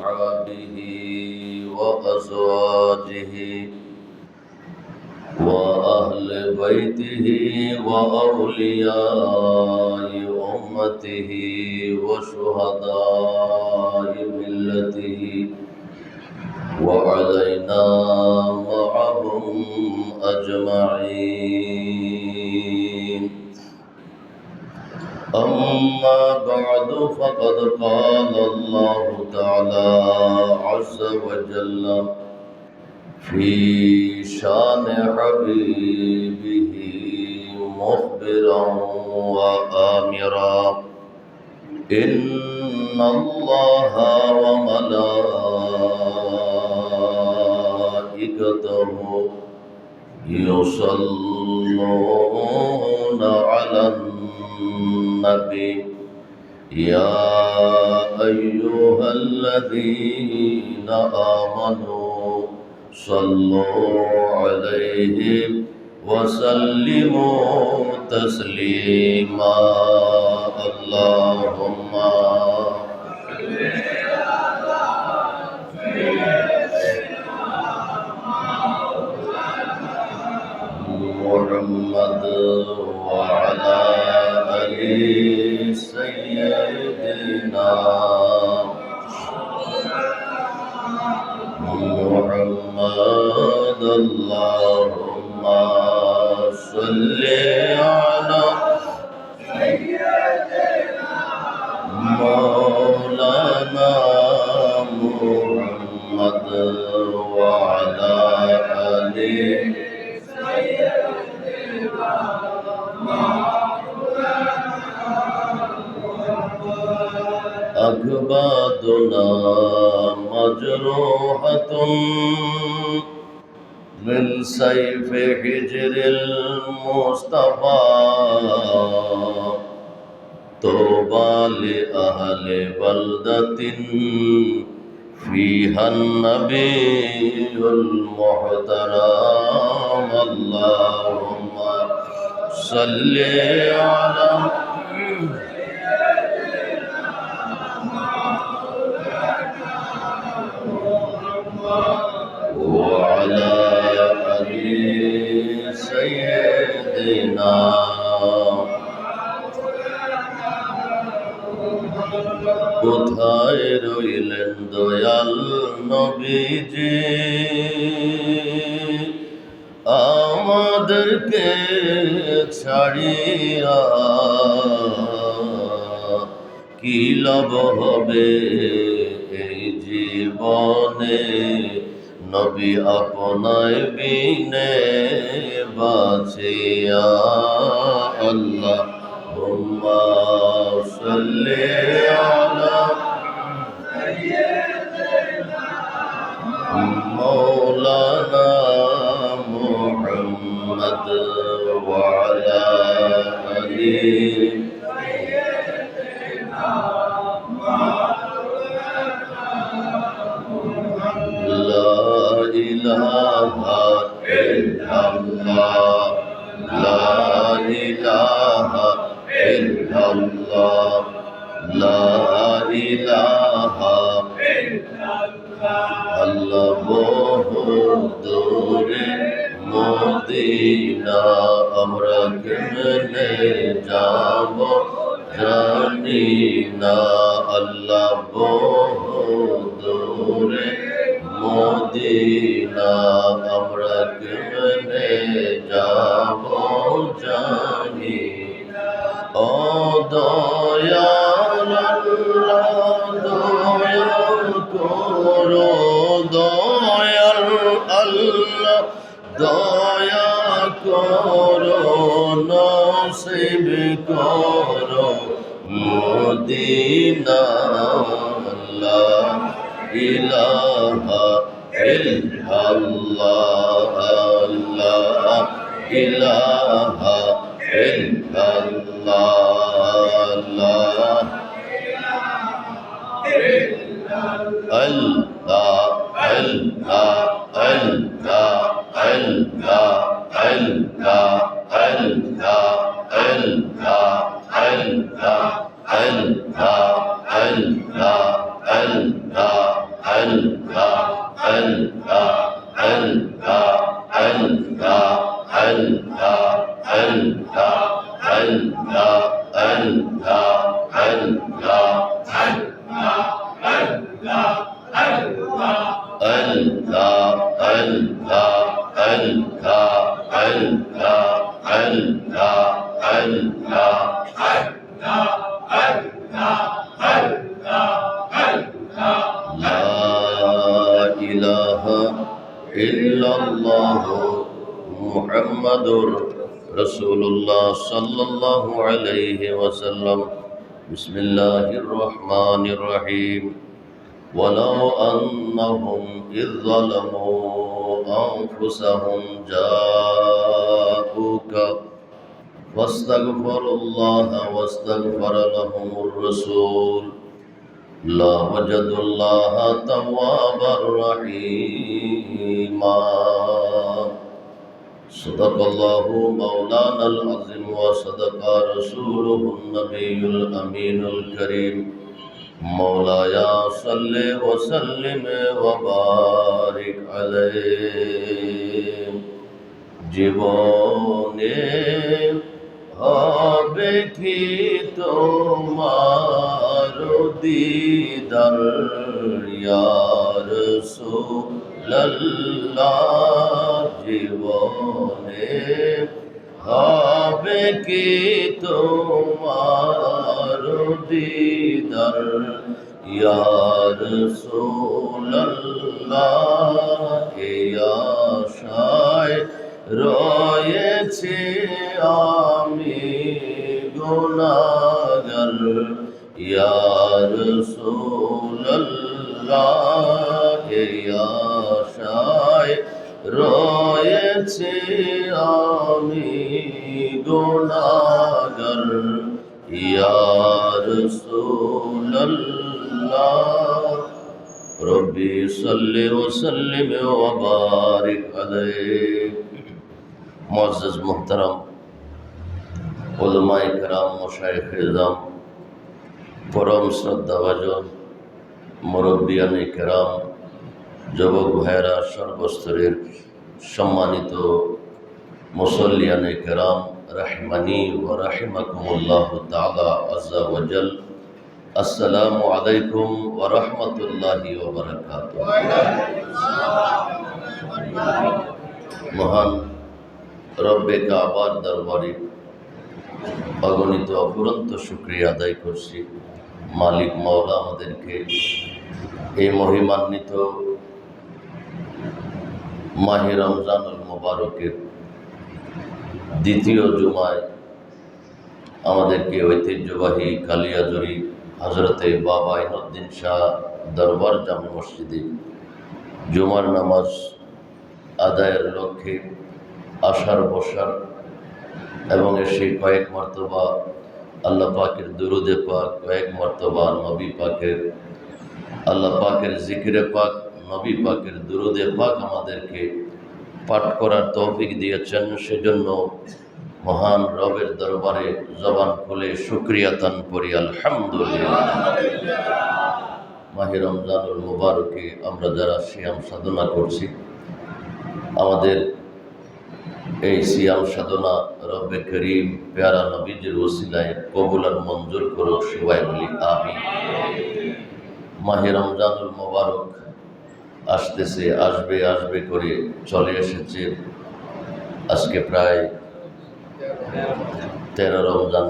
وأصحابه وأزواجه وأهل بيته وأولياء أمته وشهداء ملته وعلينا معهم أجمعين. أما بعد فقد قال الله تعالى عز وجل في شان حبيبه مخبرا وآمرا: إن الله وملائكته يصلون على النبي يا أيها الذين آمنوا صلوا عليه وسلموا تسليما. اللهم محمد وعلى آل سيدنا محمد. اللهم صل على مولانا محمد وعلى آل أكبادنا مجروحة من سيف حجر المصطفى طوبى لأهل بلدة فيها النبي المحترم. اللهم صل على وعلى آل سيدنا কোথায় রইলেন দয়াল নবীজি, আমাদেরকে ছাড়িয়া কি লাভ হবে এই জীবনে, নবী আপনায় বিনে বাঁচিয়া। আল্লাহুম্মা সাল্লি আলা مولانا محمد وعلى آله لا إله إلا الله لا إله إلا الله لا إله إلا আল্লাহ বহু দূরে মদিনা আমরা কেমনে যাব জানি না। আল্লাহ বহু দূরে মদিনা আমরা কেমনে যাব জানি। ও দয়াল আল্লাহ দয়াল করো, দয়াল আল্লাহ দয়া করো, নসিব করো মদিনা। লা ইলাহা ইল্লাল্লাহ লা ইলাহা ইল্লাল্লাহ লা আল্লাহ আল্লাহ আল্লাহ আল্লাহ আল্লাহ আল্লাহ আল্লাহ আল্লাহ আল্লাহ আল্লাহ আল্লাহ মুহাম্মাদুর রাসূলুল্লাহ সাল্লাল্লাহু আলাইহি ওয়াসাল্লাম। বিসমিল্লাহির রহমানির রহিম। ওয়ালাউ আন্নাহুম ইয যালামু আনফুসাহুম জাউকা ফাস্তাগফিরুল্লাহা ওয়াস্তাগফারা লাহুমুর রাসূল লাওয়াজাদুল্লাহা তাওয়াবার রহিমা। সাদাকাল্লাহু মাওলানাল আযীম ওয়া সাদাকা রাসূলুহুন নবিয়্যুল আমিনুল কারীম। মাওলায়া সাল্লি ওয়া সাল্লিম ওয়া বারিক আলাইহি। জীবনে হবে কি তোমার দিদার ইয়া রাসূলুল্লাহ। জীবনে হবে কি তোমার দিদার ইয়া রাসূলুল্লাহ। এই আশায় রয়েছে আমি গুনাহগার ইয়া রাসূলুল্লাহ। এই আশায় রয়েছে আমি গুনাহগার ইয়া রাসূলুল্লাহ। রব্বি সাল্লি ওয়া সাল্লিম ওয়া বারিক আলাইহি। মুআজ্জাজ মুহতারাম উলামায়ে কেরাম, মাশায়েখে ইজম, পরম শ্রদ্ধাভাজন মুরব্বিয়ানে কেরাম, যুবক ভাইয়েরা, সর্বস্তরের সম্মানিত মুসল্লিয়ানে কেরাম, রাহিমানি ওয়া রাহিমাকুমুল্লাহু তাআলা আযজা ওয়া জাল। আসসালামু আলাইকুম ওয়া রাহমাতুল্লাহি ওয়া বারাকাতুহু। মহান রব্বে কাবার দরবারে অগণিত অফুরন্ত শুকরিয়া আদায় করছি। মালিক মাওলা আমাদেরকে এই মহিমান্বিত মাহে রমজানুল মুবারকের দ্বিতীয় জুমায় আমাদেরকে ঐতিহ্যবাহী কালিয়াজুরি হজরতে বাবা ইনউদ্দিন শাহ দরবার জামে মসজিদে জুমার নামাজ আদায়ের লক্ষ্যে আসার বসার এবং এসে কয়েক মর্তবা আল্লাহ পাকের দুরুদে পাক, কয়েক মর্তবা নবী পাকের, আল্লাহ পাকের জিকিরে পাক, নবী পাকের দুরুদে পাক আমাদেরকে পাঠ করার তৌফিক দিয়েছেন। সেজন্য মহান রবের দরবারে জবান খুলে শুকরিয়া তান করি আলহামদুলিল্লাহ। মাহে রমজানুল মুবারকে আমরা যারা সিয়াম সাধনা করছি, আমাদের এই সিয়াম সাধনা রব্বে করিম প্যারা নবীজির ওসিলায় কবুল আর মঞ্জুর করুক, সবাই বলি আমিন। মাহে রমজানুল মুবারক আসতেছে, আসবে আসবে করে চলে এসেছে। আজকে প্রায় 13 রমজান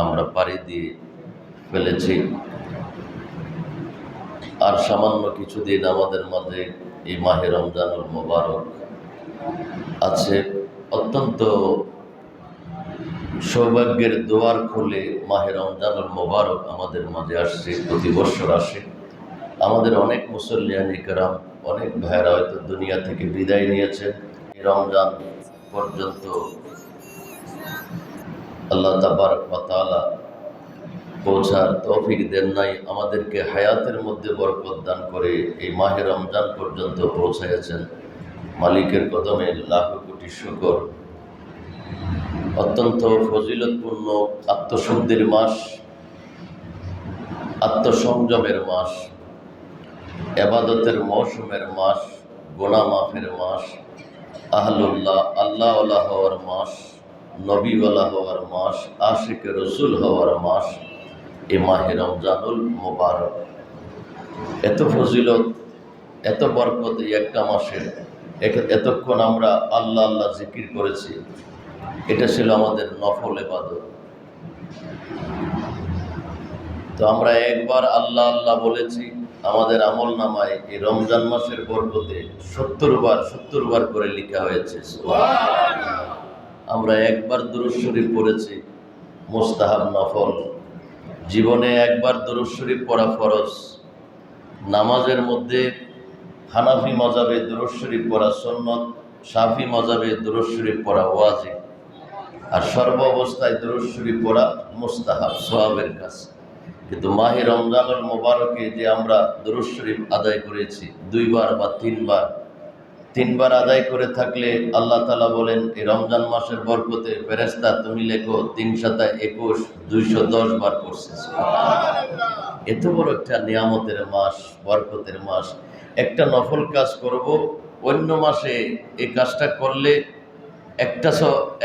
আমরা পাড়ি দিয়ে ফেলেছি। আর সামান্য কিছুদিন আমাদের মাঝে এই মাহে রমজানুল মুবারক আছে। অত্যন্ত সৌভাগ্যের দুয়ার খুলে মাহে রমজানুল মুবারক আমাদের মাঝে আসছে, প্রতি বছর আসে। আমাদের অনেক মুসল্লিয়ানে কেরাম, অনেক ভাইয়েরা হয়তো দুনিয়া থেকে বিদায় নিয়েছে। এই রমজান পর্যন্ত আল্লাহ তাবারক ওয়া তাআলা পৌঁছার তৌফিক দেন নাই, আমাদেরকে হায়াতের মধ্যে বরকত দান করে এই মাহে রমজান পর্যন্ত পৌঁছাইয়াছেন। মালিকের কদমে লাখ কোটি শুকর। অত্যন্ত ফজিলতপূর্ণ আত্মশুদ্ধির মাস, আত্মসংযমের মাস, ইবাদতের মৌসুমের মাস, গুনাহ মাফের মাস, আহলুল্লাহ আল্লাহওয়ালা হওয়ার মাস, নবীওয়ালা হওয়ার মাস, আশিকে রসুল হওয়ার মাস এই মাহে রমজানুল মুবারক। এত ফজিলত, এত বরকত এই একটা মাসের। এতক্ষণ আমরা আল্লাহ আল্লাহ জিকির করেছি, এটা ছিল আমাদের নফল ইবাদত। তো আমরা একবার আল্লাহ আল্লাহ বলেছি, আমাদের আমল নামায় এই রমজান মাসের বরকতে 70 বার করে লেখা হয়েছে। আমরা একবার দুরূদ শরীফ পড়েছি, মুস্তাহাব নফল। জীবনে একবার দুরূদ শরীফ পড়া ফরজ। নামাজের মধ্যে হানাফি মাযহাবে দুরূদ শরীফ পড়া সুন্নত, শাফি মাযহাবে দুরূদ শরীফ পড়া ওয়াজিব, আর সর্ব অবস্থায় দুরূদ শরীফ পড়া মুস্তাহাব, সওয়াবের কাজ। কিন্তু মাহে রমজানুল মুবারকে যে আমরা দুরূদ শরীফ আদায় করেছি 2 বার বা 3 বার আদায় করে থাকলে আল্লাহ তাআলা বলেন, এই রমজান মাসের বরকতে ফেরেশতা তুমি লেখো 3 × 21 210 বার করছে। এত বড় একটা নিয়ামতের মাস, বরকতের মাস। একটা নফল কাজ করব, অন্য মাসে এই কাজটা করলে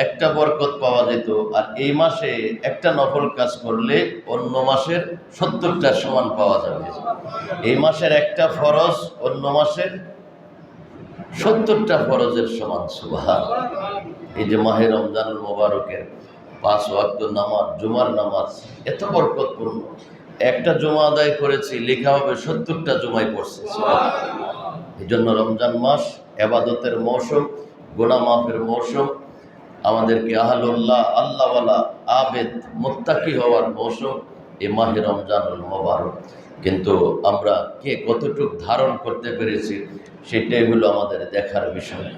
একটা বরকত পাওয়া যেত, আর এই মাসে একটা নফল কাজ করলে অন্য মাসের 70টা সমান পাওয়া যাবে। এই মাসের একটা ফরজ অন্য মাসের 70টা ফরজের সমান। সুবহানাল্লাহ। এই যে মাহে রমজানুল মুবারকের 5 ওয়াক্ত নামাজ, জুমার নামাজ এত বরকতপূর্ণ। একটা জুমা আদায় করেছি, লেখা হবে 70টা জুমাই পড়ছে। এই জন্য রমজান মাস ইবাদতের মৌসুম, গুনাহ মাফের মৌসুম, আমাদেরকে আহলুল্লাহ, আল্লাহওয়ালা, আবেদ, মুত্তাকি হওয়ার মৌসুম এই মাহে রমজানুল মুবারক। কিন্তু আমরা কে কতটুকু ধারণ করতে পেরেছি সেটাই হলো আমাদের দেখার বিষয়।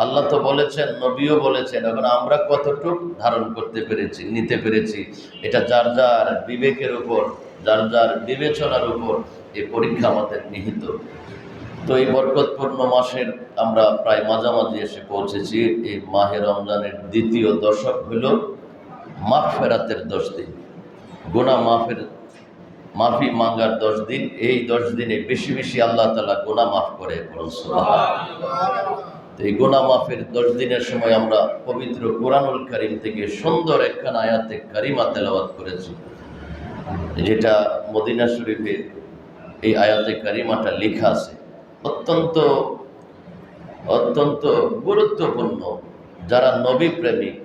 আল্লাহ তো বলেছেন, নবীও বলেছেন, এখন আমরা কতটুকু ধারণ করতে পেরেছি, নিতে পেরেছি, এটা যার যার বিবেকের উপর, যার যার বিবেচনার উপর এই পরীক্ষা আমাদের নিহিত। তো এই বরকতপূর্ণ মাসের আমরা প্রায় মাঝামাঝি এসে পৌঁছেছি। এই মাহে রমজানের দ্বিতীয় দশক হল মাগফিরাতের 10 দিন, গুনাহ মাফি মাঙ্গার 10 দিন। এই 10 দিনে বেশি বেশি আল্লাহ তাআলা গুনাহ মাফ করে। তো এই গুনাহ মাফের 10 দিনের সময় আমরা পবিত্র কোরআনুল কারীম থেকে সুন্দর একখানা আয়াতে কারিমা তেলাওয়াত করেছি, যেটা মদিনা শরীফে এই আয়াতে কারিমাটা লেখা আছে। অত্যন্ত গুরুত্বপূর্ণ। যারা নবী প্রেমিক,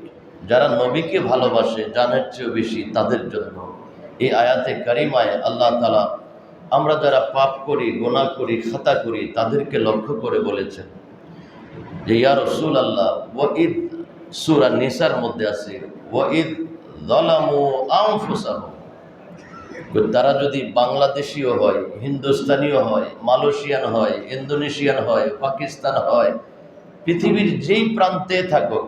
যারা নবীকে ভালোবাসে জানের চেয়েও বেশি, তাদের জন্য এই আয়াতে কারিমায় আল্লাহ তাআলা আমরা যারা পাপ করি, গুনাহ করি, খাতা করি, তাদেরকে লক্ষ্য করে বলেছেন যে ইয়া রাসূলুল্লাহ, ওয়াইদ, সূরা নিসার মধ্যে আছে, ওয়াইদ যালামু আনফুসাহুম, তারা যদি বাংলাদেশীও হয়, হিন্দুস্তানিও হয়, মালয়েশিয়ান হয়, ইন্দোনেশিয়ান হয়, পাকিস্তান হয়, পৃথিবীর যেই প্রান্তে থাকুক,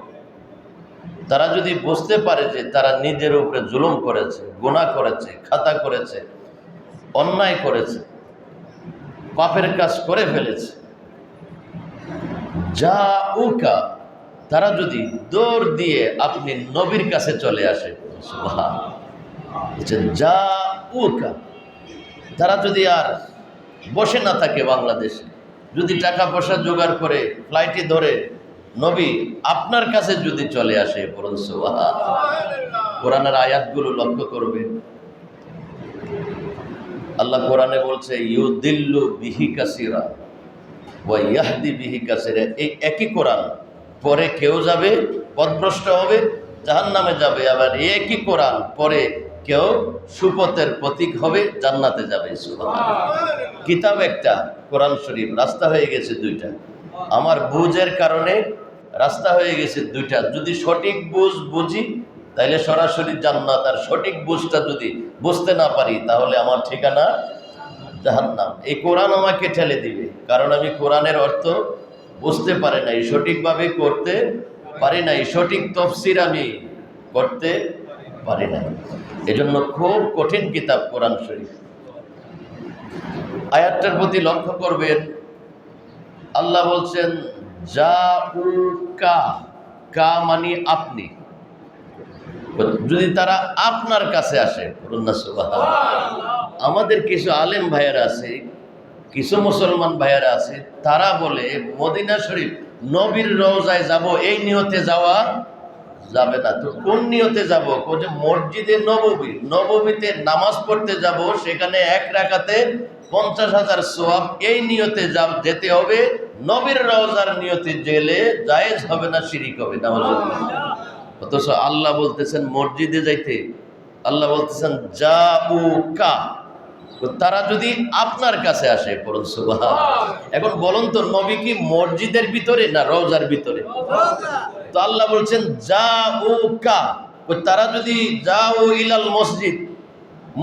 তারা যদি বুঝতে পারে যে তারা নিজের উপরে জুলুম করেছে, গুনাহ করেছে, খাতা করেছে, অন্যায় করেছে, পাপের কাজ করে ফেলেছে, যা উকা, তারা যদি দৌড় দিয়ে আপনি নবীর কাছে চলে আসে, সুবহানাল্লাহ, যা উকা, তারা যদি আর বসে না থাকে বাংলাদেশে, যদি টাকা পয়সা জোগাড় করে ফ্লাইটে ধরে নবী আপনার কাছে যদি চলে আসে, বলুন সুবহানাল্লাহ। কোরআনের আয়াতগুলো লক্ষ্য করবে, আল্লাহ কোরআনে বলছে ইউদিল্লু বিহি কাসিরা ওয়া ইয়াহদি বিহি কাসিরা। এই একই কোরআন পরে কেউ যাবে পথভ্রষ্ট হবে, জাহান্নামে যাবে, আবার একই কোরআন পরে কেউ সুপথের প্রতীক হবে, জান্নাতে যাবে। সুবহানাল্লাহ। কিতাব একটা, কোরআন শরীফ, রাস্তা হয়ে গেছে 2টা। আমার বুঝের কারণে রাস্তা হয়ে গেছে 2টা। যদি সঠিক বুঝি তাইলে সরাসরি জান্নাত, আর সঠিক বুঝটা যদি বুঝতে না পারি তাহলে আমার ঠিকানা জাহান্নাম। এই কোরআন আমাকে ঠেলে দিবে, কারণ আমি কোরআনের অর্থ বুঝতে পারি নাই, সঠিকভাবে করতে পারি নাই, সঠিক তাফসীর আমি করতে পারি নাই। এজন্য খুব কঠিন কিতাব কোরআন শরীফ। আয়াতটার প্রতি লক্ষ্য করবেন, আল্লাহ বলছেন জাউকা, কা মানে আপনি, যদি তারা আপনার কাছে আসে, বলুন না সুবহানাল্লাহ। আমাদের কিছু আলেম ভাইয়েরা আছে, কিছু মুসলমান ভাইয়েরা আছে, তারা বলে মদিনা শরীফ, নবীর রওজায় যাব, এই নিয়তে যাওয়া যাবে না। তো কোন নিয়তে যাব? যে মসজিদে নববীতে নামাজ পড়তে যাব, সেখানে 1 রাকাতে 50,000 সওয়াব, এই নিয়তে যেতে হবে। নবীর রওজার নিয়তে গেলে জায়েজ হবে না, শিরিক হবে না। অথচ আল্লাহ বলতেছেন মসজিদে যাইতে, আল্লাহ বলতেছেন জাউকা, তারা যদি আপনার কাছে আসে, পড়ুন সুবহান। এখন বলুন তো, নবী কি মসজিদের ভিতরে না রওজার ভিতরে? তো আল্লাহ বলছেন জাউকা, তারা যদি যাও ইলাল মসজিদ,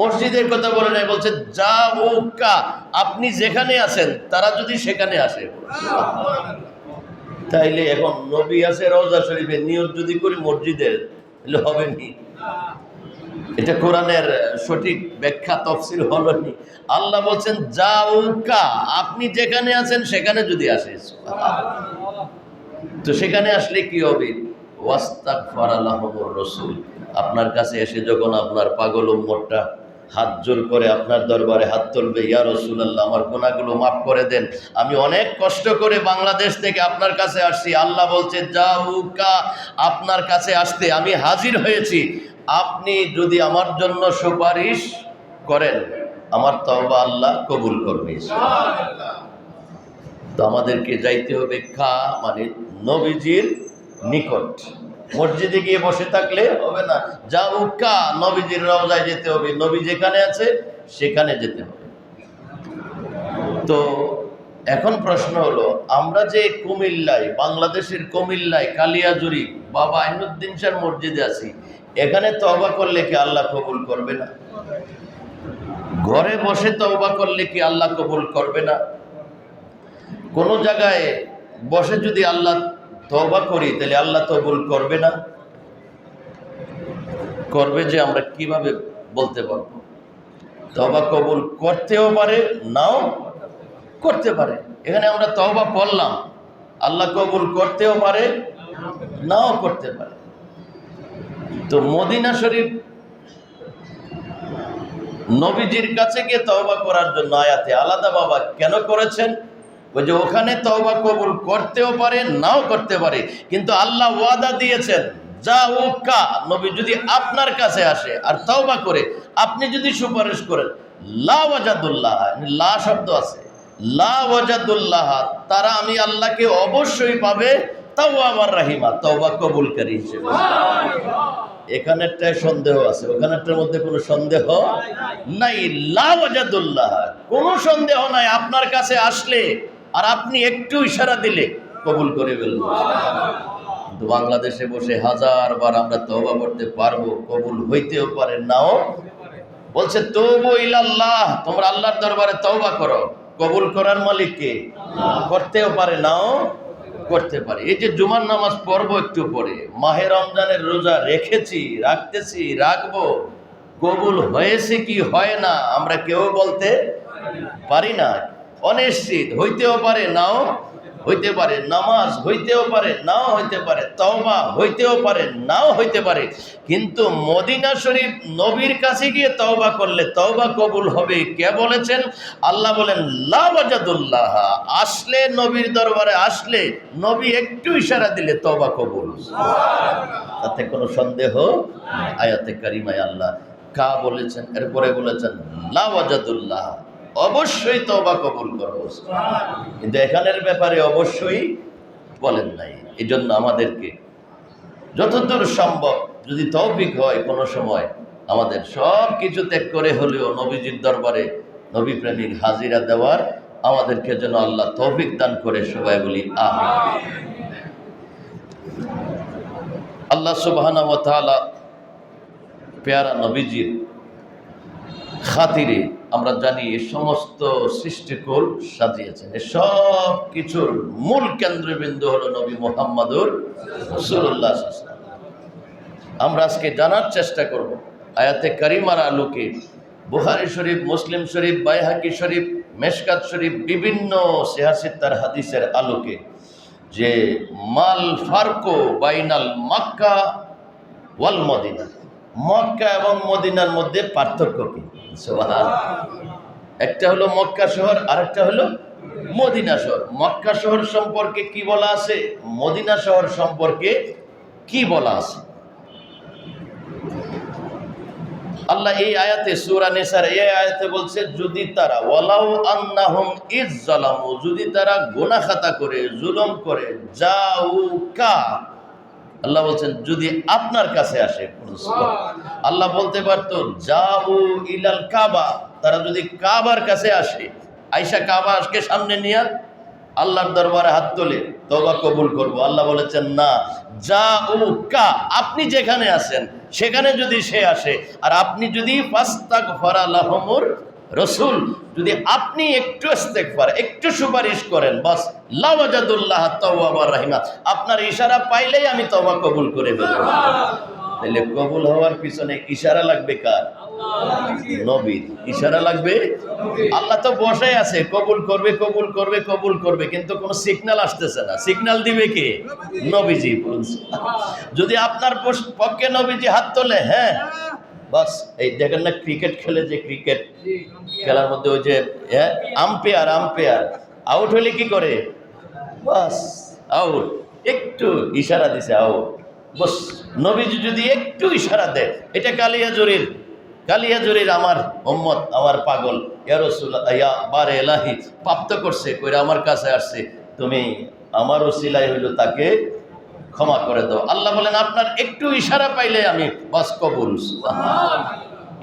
মসজিদের কথা বলে নাই, বলছে জাউকা, আপনি যেখানে আছেন তারা যদি সেখানে আসে। তাইলে এখন নবী আছে রওজা শরীফে, নিয়ত যদি করি মসজিদের, তাহলে হবে নি? এটা কোরআনের সঠিক ব্যাখ্যা তাফসীর হলো নি। আল্লাহ বলছেন জাউকা, আপনি যেখানে আছেন সেখানে যদি আসে। তো সেখানে আসলে কি হবে? ওয়াস্তাগফারা লাহুমুর রাসূল, আপনার কাছে এসে যখন আপনার পাগল উম্মতটা হাত জোর করে আপনার দরবারে হাত তুলবে, ইয়া রাসূলুল্লাহ আমার গুনাহগুলো মাফ করে দেন, আমি অনেক কষ্ট করে বাংলাদেশ থেকে আপনার কাছে আসছি, আল্লাহ বলছে জাউকা, আপনার কাছে আসতে আমি হাজির হয়েছি, আপনি যদি আমার জন্য সুপারিশ করেন আমার তওবা আল্লাহ কবুল করবে। তো আমাদেরকে যাইতে হবে মানে নবীজির নিকট। মসজিদে গিয়ে বসে থাকলে হবে না, জাউকা, নবীজির রওজায় যেতে হবে, নবী যেখানে আছে সেখানে যেতে হবে। তো এখন প্রশ্ন হলো, আমরা যে কুমিল্লায়, বাংলাদেশের কুমিল্লায় কালিয়াজুরি বাবা আইনুদ্দিন শাহ মসজিদে আছি, এখানে তওবা করলে কি আল্লাহ কবুল করবে না? ঘরে বসে তওবা করলে কি আল্লাহ কবুল করবে না? কোন জায়গায় বসে যদি আল্লাহ তওবা করি তাহলে আল্লাহ কবুল করবে না? করবে যে আমরা কিভাবে বলতে পারবো? তওবা কবুল করতেও পারে, নাও করতে পারে। এখানে আমরা তওবা করলাম, আল্লাহ কবুল করতেও পারে, নাও করতে পারে। তো মদিনা শরীফ নবীজির কাছে গিয়ে তওবা করার জন্য আয়াতে আলাদা বাবা কেন করেছেন? ওই যে ওখানে তওবা কবুল করতেও পারে, নাও করতে পারে, কিন্তু আল্লাহ ওয়াদা দিয়েছেন জাউকা, নবী যদি আপনার কাছে আসে আর তওবা করে, আপনি যদি সুপারিশ করেন, লা ওয়াজাদুল্লাহ, লা শব্দ আছে, লা ওয়াজাদুল্লাহ, তারা আমি আল্লাহকে অবশ্যই পাবে তাওয়াবার রাহিমা, তওবা কবুলকারী হিসেবে। এখানেরটায় সন্দেহ আছে, ওখানেরটার মধ্যে কোনো সন্দেহ নাই। লা ওয়াজাদুল্লাহ, কোনো সন্দেহ নাই, আপনার কাছে আসলে আর আপনি একটু ইশারা দিলে কবুল করে ফেলবো। কিন্তু বাংলাদেশে বসে হাজারবার আমরা তওবা করতে পারবো, কবুল হইতেও পারে, নাও। বলছে তুবু ইলাল্লাহ, তোমরা আল্লাহর দরবারে তওবা করো, কবুল করার মালিক কে? করতেও পারে, নাও করতে পারে। এই যে জুমার নামাজ পড়বো একটু পরে, মাহে রমজানের রোজা রেখেছি, রাখতেছি, রাখবো, কবুল হয়েছে কি হয় না আমরা কেউ বলতে পারি না। অনিশ্চিত, হইতেও পারে, নাও হইতে পারে, নামাজ হইতেও পারে, নাও হইতে পারে, তওবা হইতেও পারে, নাও হইতে পারে। কিন্তু মদিনা শরীফ নবীর কাছে গিয়ে তওবা করলে তওবা কবুল হবে। কে বলেছেন? আল্লাহ বলেন লা ওয়াজাদুল্লাহ, আসলে নবীর দরবারে আসলে নবী একটু ইশারা দিলে তওবা কবুল। তাতে কোনো সন্দেহ? আয়াতে কারিমায় আল্লাহ কা বলেছেন, এরপরে বলেছেন লা ওয়াজাদুল্লাহ, অবশ্যই তওবা কবুল করব। কিন্তু এখানের ব্যাপারে অবশ্যই বলেন নাই। এই জন্য আমাদেরকে যতদূর সম্ভব, যদি তৌফিক হয় কোনো সময়, আমাদের সব কিছু ত্যাগ করে হলেও নবীজির দরবারে নবী প্রেমিক হাজিরা দেওয়ার আমাদেরকে যেন আল্লাহ তৌফিক দান করে। সবাই বলি আমিন। আল্লাহ সুবহানাহু ওয়া তাআলা পেয়ারা নবীজির খাতিরে আমরা জানি এই সমস্ত সৃষ্টিকুল সাজিয়েছেন। সব কিছুর মূল কেন্দ্রবিন্দু হলো নবী মুহাম্মদুর রাসূলুল্লাহ। আমরা আজকে জানার চেষ্টা করব আয়াতে কারিমার আলোকে, বুখারী শরীফ, মুসলিম শরীফ, বাইহাকি শরীফ, মেশকাত শরীফ, বিভিন্ন সিহাসিত্তার হাদিসের আলোকে, যে মাল ফারকো বাইনাল মক্কা ওয়াল মদিনা, মক্কা এবং মদিনার মধ্যে পার্থক্য কি? একটা হলো মক্কা শহর, আরেকটা হলো মদিনা শহর। মক্কা শহর সম্পর্কে কি বলা আছে, মদিনা শহর সম্পর্কে কি বলা আছে? আল্লাহ এই আয়াতে সূরা নিসার এই আয়াতে বলছে, যদি তারা ওয়ালাউ আন্নাহুম ইজ জালামু, যদি তারা গুনাহ খাতা করে জুলুম করে, জাউকা, আল্লাহ বলছেন যদি আপনার কাছে আসে। আল্লাহ বলতে পারতো যাউ ইলাল কাবা, তারা যদি কাবার কাছে আসে, আয়েশা কাবাকে সামনে নিয়ে আল্লাহর দরবারে হাত তোলে, তওবা কবুল করব। আল্লাহ বলেছেন না, জাউকা, আপনি যেখানে আছেন সেখানে যদি সে আসে, আর আপনি যদি ফাস্তাগফারা লাহুমুর রাসূল, যদি আপনি একটু ইস্তেগফার, একটু সুপারিশ করেন, বাস লাওয়াজাদুল্লাহ তাওয়াবার রাহিমা, আপনার ইশারা পাইলেই আমি তওবা কবুল করে ফেলব। তাহলে কবুল হওয়ার পিছনে ইশারা লাগবে কার? নবীর ইশারা লাগবে। আল্লাহ তো বসে আছে, কবুল করবে কবুল করবে কবুল করবে, কিন্তু কোনো সিগন্যাল আসতেছে না। সিগন্যাল দিবে কে? নবীজি। যদি আপনার পক্ষে নবীজি হাত তোলে, হ্যাঁ বাস, এই দেখেন না ক্রিকেট খেলে, যে ক্রিকেট খেলার মধ্যে ওই যে আম্পায়ার আউট হলে কি করে? বাস আউট, একটু ইশারা দিছে আউট, বস। নবীজি যদি একটু ইশারা দেয়, এটা কালিয়াজুরির আমার উম্মত, আমার পাগল, ইয়া রাসূলুল্লাহ ইয়া বারে ইলাহি প্রাপ্ত করছে, কইরা আমার কাছে আসছে, তুমি আমার ওসিলায় হইল তাকে ক্ষমা করে দাও। আল্লাহ বলেন আপনার একটু ইশারা পাইলে আমি বাস কবুল।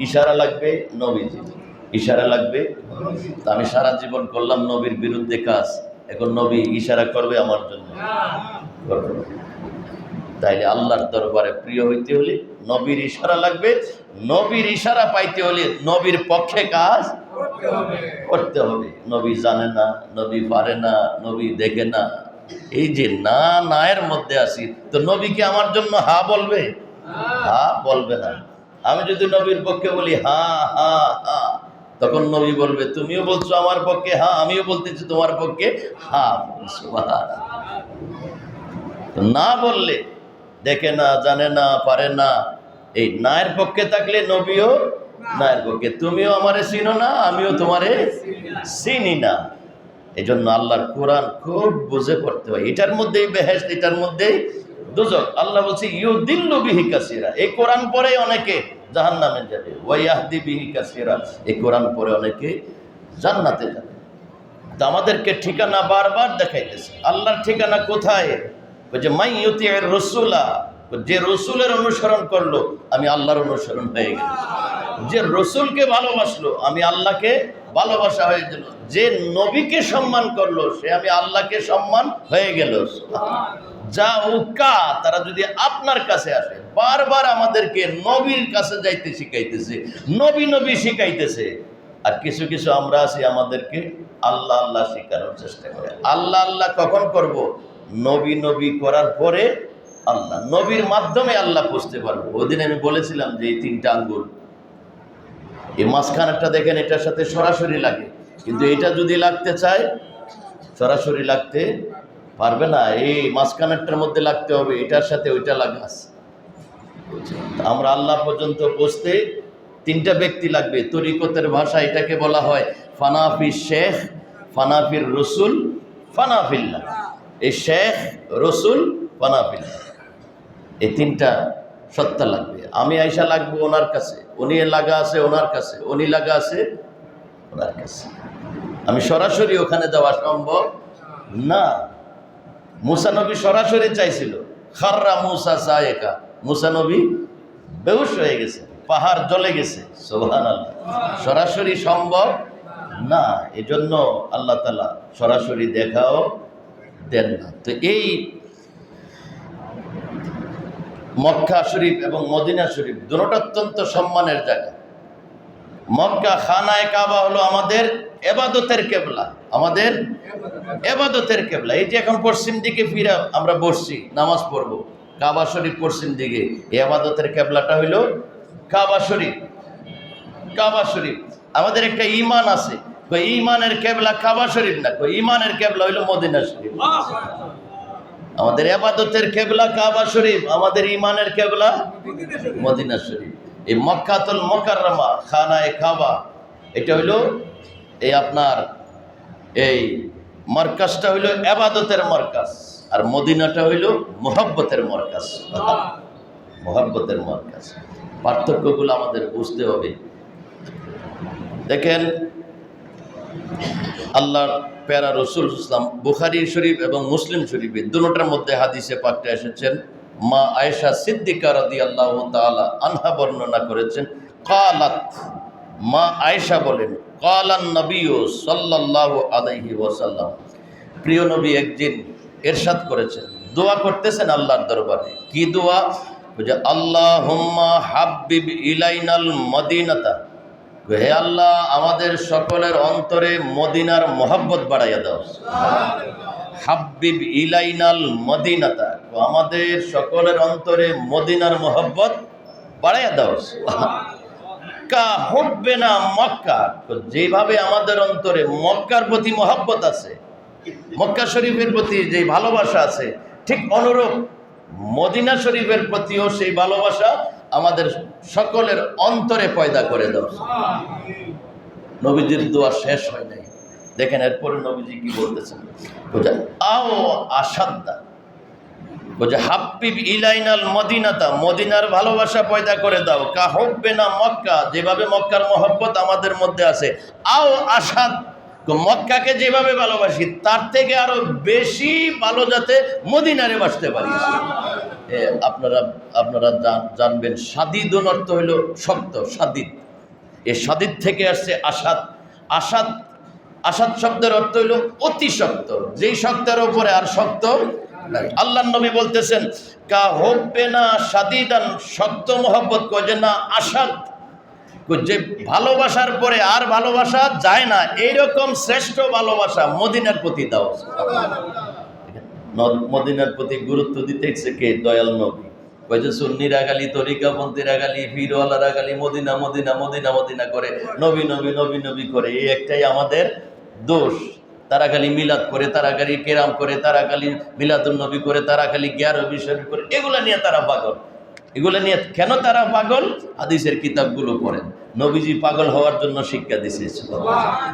ইশারা লাগবে নবীজি, ইশারা লাগবে। আমি সারা জীবন করলাম নবীর বিরুদ্ধে কাজ, এখন নবী ইশারা করবে আমার জন্য? তাইলে আল্লাহর দরবারে প্রিয় হইতে হলে নবীর ইশারা লাগবে। নবীর ইশারা পাইতে হলে নবীর পক্ষে কাজ করতে হবে। নবী জানে না, নবী পারে না, নবী দেখে না, এই যে না এর মধ্যে আছি, তো নবীকে আমার জন্য হা বলবে? হা বলবে না। আমি যদি নবীর পক্ষে বলি হা হা হা, তখন নবী বলবে তুমিও বলছো আমার পক্ষে হা, আমিও বলতেছি তোমার পক্ষে হা। না বললে দেখে না, জানে না, পারে না, এই নায়ের পক্ষে থাকলে নবীও নায়ের পক্ষে, তুমিও আমারে চিনো না, আমিও তোমারে চিনি না। এই জন্য আল্লাহর কোরআন খুব বুঝে পড়তে হয়। এটার মধ্যেই বেহেশত, এটার মধ্যেই দুজক। আল্লাহ বলছে ইউদিল্লু বিহি কাসীরা, এই কোরআন পড়ে অনেকে জাহান্নামে যাবে, ওয়া ইয়াহদি বিহি কাসীরা, এই কোরআন পড়ে অনেকে জান্নাতে যাবে। তো আমাদেরকে ঠিকানা বারবার দেখাইতেছে। আল্লাহর ঠিকানা কোথায়? ওই যে মাই ইউতির রাসূলা, যে রসুলের অনুসরণ করলো আমি আল্লাহর অনুসরণ হয়ে গেল। যে রসুলকে ভালোবাসলো আমি আল্লাহকে ভালোবাসা হয়ে গেল। যে নবীকে সম্মান করলো সে আমি আল্লাহকে সম্মান হয়ে গেল। জাউকা, তারা যদি আপনার কাছে আসে, বারবার আমাদেরকে নবীর কাছে যাইতে শিখাইতেছে, নবী শিখাইতেছে। আর কিছু কিছু আমরা আছি আমাদেরকে আল্লাহ আল্লাহ শেখানোর চেষ্টা করে। আল্লাহ কখন করব? নবী করার পরে আল্লাহ, নবীর মাধ্যমে আল্লাহ বুঝতে পারবো। ওদিন আমি বলেছিলাম যে এই তিনটা আঙ্গুল, এই মাঝখানেরটা দেখেন এটার সাথে সরাসরি লাগে, কিন্তু এটা যদি লাগতে চায় সরাসরি লাগতে পারবে না। এই মাঝখানেরটার মধ্যে লাগতে হবে, এটার সাথে ওইটা লাগাস। আমরা আল্লাহ পর্যন্ত পৌঁছতে তিনটা ব্যক্তি লাগবে। তরিকতের ভাষা এটাকে বলা হয় ফানাফির শেখ, ফানাফির রসুল, ফানাফিল্লাহ। এই শেখ, রসুল, ফানাফিল্লাহ, এই তিনটা সত্তা লাগবে। আমি আয়েশা লাগবো ওনার কাছে, উনি লাগা আছে ওনার কাছে, উনি লাগা আছে ওনার কাছে। আমি সরাসরি ওখানে যাওয়া সম্ভব না। মুসা নবী সরাসরি চাইছিল, খাররা মুসা সায়েকা, মুসা নবী বেহুশ হয়ে গেছে, পাহাড় জ্বলে গেছে। সুবহানাল্লাহ, সরাসরি সম্ভব না। এজন্য আল্লাহ তাআলা সরাসরি দেখাও দেন না। তো এই মক্কা শরীফ এবং মদিনা শরীফ দুটোটা অত্যন্ত সম্মানের জায়গা। মক্কা খানায়ে কাবা হলো আমাদের ইবাদতের কিবলা, আমাদের ইবাদতের কিবলা। এই যে এখন পশ্চিম দিকে ফিরে আমরা বসছি নামাজ পড়ব, কাবা শরীফ পশ্চিম দিকে, ইবাদতের কিবলাটা হইল কাবা শরীফ। কাবা শরীফ আমাদের একটা ঈমান আছে, কই ঈমানের কিবলা কাবা শরীফ না, কই ঈমানের কিবলা হইল মদিনা শরীফ। আমাদের ইবাদতের কিবলা কাবা শরীফ, আমাদের ঈমানের কিবলা মদিনা শরীফ। এই মক্কাতুল মুকাররমা, খানায়ে কাবা, এটা হইল এই আপনার এই মার্কাজটা হইল ইবাদতের মার্কাজ, আর মদিনাটা হইল মুহাব্বতের মার্কাজ। মুহাব্বতের মার্কাজ। পার্থক্যগুলো আমাদের বুঝতে হবে। দেখেন, আল্লাহর প্যারা রসুল ইসলাম বুখারী শরীফ এবং মুসলিম শরীফে দুটোটার মধ্যে হাদিসে পাকটা এসেছেন, মা আয়েশা সিদ্দিকা রাদিয়াল্লাহু তাআলা আনহা বর্ণনা করেছেন, ক্বালাত, মা আয়েশা বলেন, ক্বালান নবিয়্যু সাল্লাল্লাহু আলাইহি ওয়াসাল্লাম, প্রিয় নবী একদিন ইরশাদ করেছেন, দোয়া করতেছেন আল্লাহর দরবারে। কি দোয়া? যে আল্লাহুম্মা হাব্বিব ইলাইনাল মদিনাতা, হে আল্লাহ আমাদের সকলের অন্তরে মদিনার মহব্বত বাড়াইয়া দাও। হাব্বিব ইলাইনাল মদিনাতা, আমাদের সকলের অন্তরে মদিনার মহব্বত বাড়াইয়া দাও। কা হুব্বিনা মক্কা, যেভাবে আমাদের অন্তরে মক্কার প্রতি মহব্বত আছে, মক্কা শরীফের প্রতি যে ভালোবাসা আছে, ঠিক অনুরূপ মদিনা শরীফের প্রতিও সেই ভালোবাসা আমাদের সকলের অন্তরে পয়দা করে দাও। নবীজির দোয়া শেষ হয় নাই, দেখেন এরপরে নবীজি কি বলতেছেন, বুঝা আও আসাদ্দা, বুঝা হাব্বিব ইলাইনাল মদিনাতা, মদিনার ভালোবাসা পয়দা করে দাও, কা হুব্বিনা মক্কা, যেভাবে মক্কার মহব্বত আমাদের মধ্যে আছে, আও আসাদ, মক্কাকে যেভাবে ভালোবাসি তার থেকে আরো বেশি ভালো যাতে মদিনারে বাসতে পারি। আপনারা জানবেন সাদিদুন অর্থ হইল শক্ত, সাদিদ, এই সাদিদ থেকে আসছে আসাদ। আসাদ, আসাদ শব্দের অর্থ হইল অতি শক্ত, যেই শক্তের উপরে আর শক্ত নাই। আল্লাহর নবী বলতেছেন, কা হুব্বিনা সাদিদান, শক্ত মহব্বত কইছে না, আসাদ, যে ভালোবাসার পরে আর ভালোবাসা যায় না, এইরকম শ্রেষ্ঠ ভালোবাসা মদিনার প্রতি দাও। মদিনার প্রতি গুরুত্ব দিতেছে কে? দয়াল নবী। কয়েছে সুন্নিরা গালি, তরিকাপন্থীরা গালি, ফিরওয়ালারা গালি, মদিনা মদিনা মদিনা মদিনা করে, নবী নবী নবী নবী করে, এই একটাই আমাদের দোষ। তারা খালি মিলাদ করে, তারা খালি কেরাম করে, তারা খালি মিলাদুন নবী করে, তারা খালি গ্যারো বিষয় করে, এগুলা নিয়ে তারা পাগল। এগুলো নিয়ে কেন তারা পাগল? হাদিসের কিতাবগুলো পড়েন, নবীজি পাগল হওয়ার জন্য শিক্ষা দিয়েছে।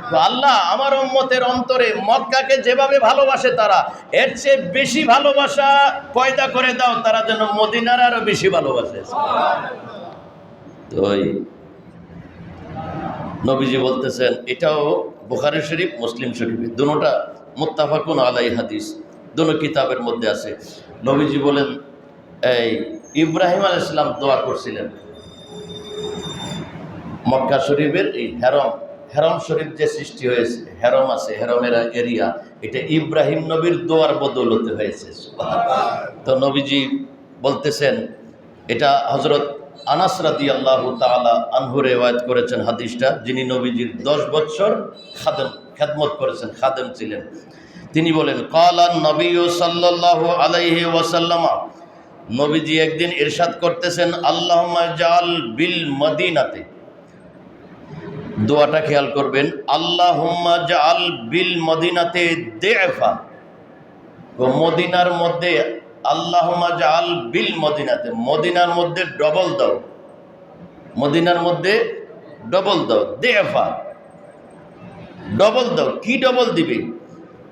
তো আল্লাহ আমার উম্মতের অন্তরে মক্কাকে যেভাবে ভালোবাসে তারা, এর চেয়ে বেশি ভালোবাসা পয়দা করে দাও, তারা যেন মদিনার আরো বেশি ভালোবাসে। তো নবীজি বলতেছেন, এটাও বুখারী শরীফ মুসলিম শরীফে, দুটোটা মুত্তাফাকুন আলাই হাদিস, দুটো কিতাবের মধ্যে আছে। নবীজি বলেন, এই ইব্রাহিম আলাইহিস সালাম দোয়া করছিলেন মক্কা শরীফের এই হেরম শরীফ যে সৃষ্টি হয়েছে, হেরম আছে, হেরমের এরিয়া, এটা ইব্রাহিম নবীর দোয়ার বদৌলতে হয়েছে। তো নবীজি বলতেছেন, এটা হযরত আনাস রাদিয়াল্লাহু তাআলা আনহু রিওয়ায়াত করেছেন হাদিসটা, যিনি নবীজির 10 বছর খেদমত করেছেন, খাদেম ছিলেন। তিনি বলেন, ক্বালান নবিয়্যু সাল্লাল্লাহু আলাইহি ওয়াসাল্লাম, নবীজি একদিন ইরশাদ করতেছেন, আল্লাহুম্মা জাআল বিল মদিনাতে, দোয়াটা খেয়াল করবেন, আল্লাহুম্মা জাআল বিল মদিনাতে দিফা, ও মদিনার মধ্যে, আল্লাহুম্মা জাআল বিল মদিনাতে, মদিনার মধ্যে ডবল দাও, মদিনার মধ্যে ডবল দাও, দিফা, ডবল দাও। কি ডবল দিবে?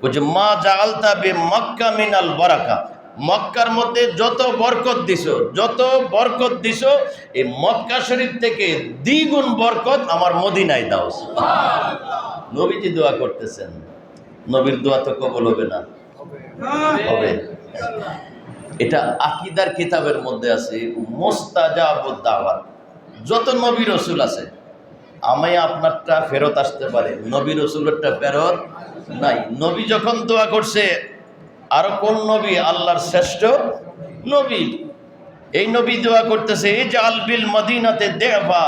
বলছে মা জাআলতা বি মক্কা মিনাল বারাকা, মক্কার মধ্যে যত বরকত দিছো, যত বরকত দিছো, এই মক্কা শরীফ থেকে দ্বিগুণ বরকত আমার মদিনায় দাও। নবীজি দোয়া করতেছেন, নবীর দোয়া তো কবুল হবে না? হবে। এটা আকীদার কিতাবের মধ্যে আছে, মুস্তাজাবুদ দাওয়াত। যত নবী রাসূল আছে, আমি আপনারটা ফেরত আসতে পারে, নবী রাসূলেরটা ফেরত নাই। নবী যখন দোয়া করছে, আর কোন নবী আল্লাহর শ্রেষ্ঠ নবী, এই নবী দোয়া করতেছে, এই যে আলবিল মদিনাতে দেবা,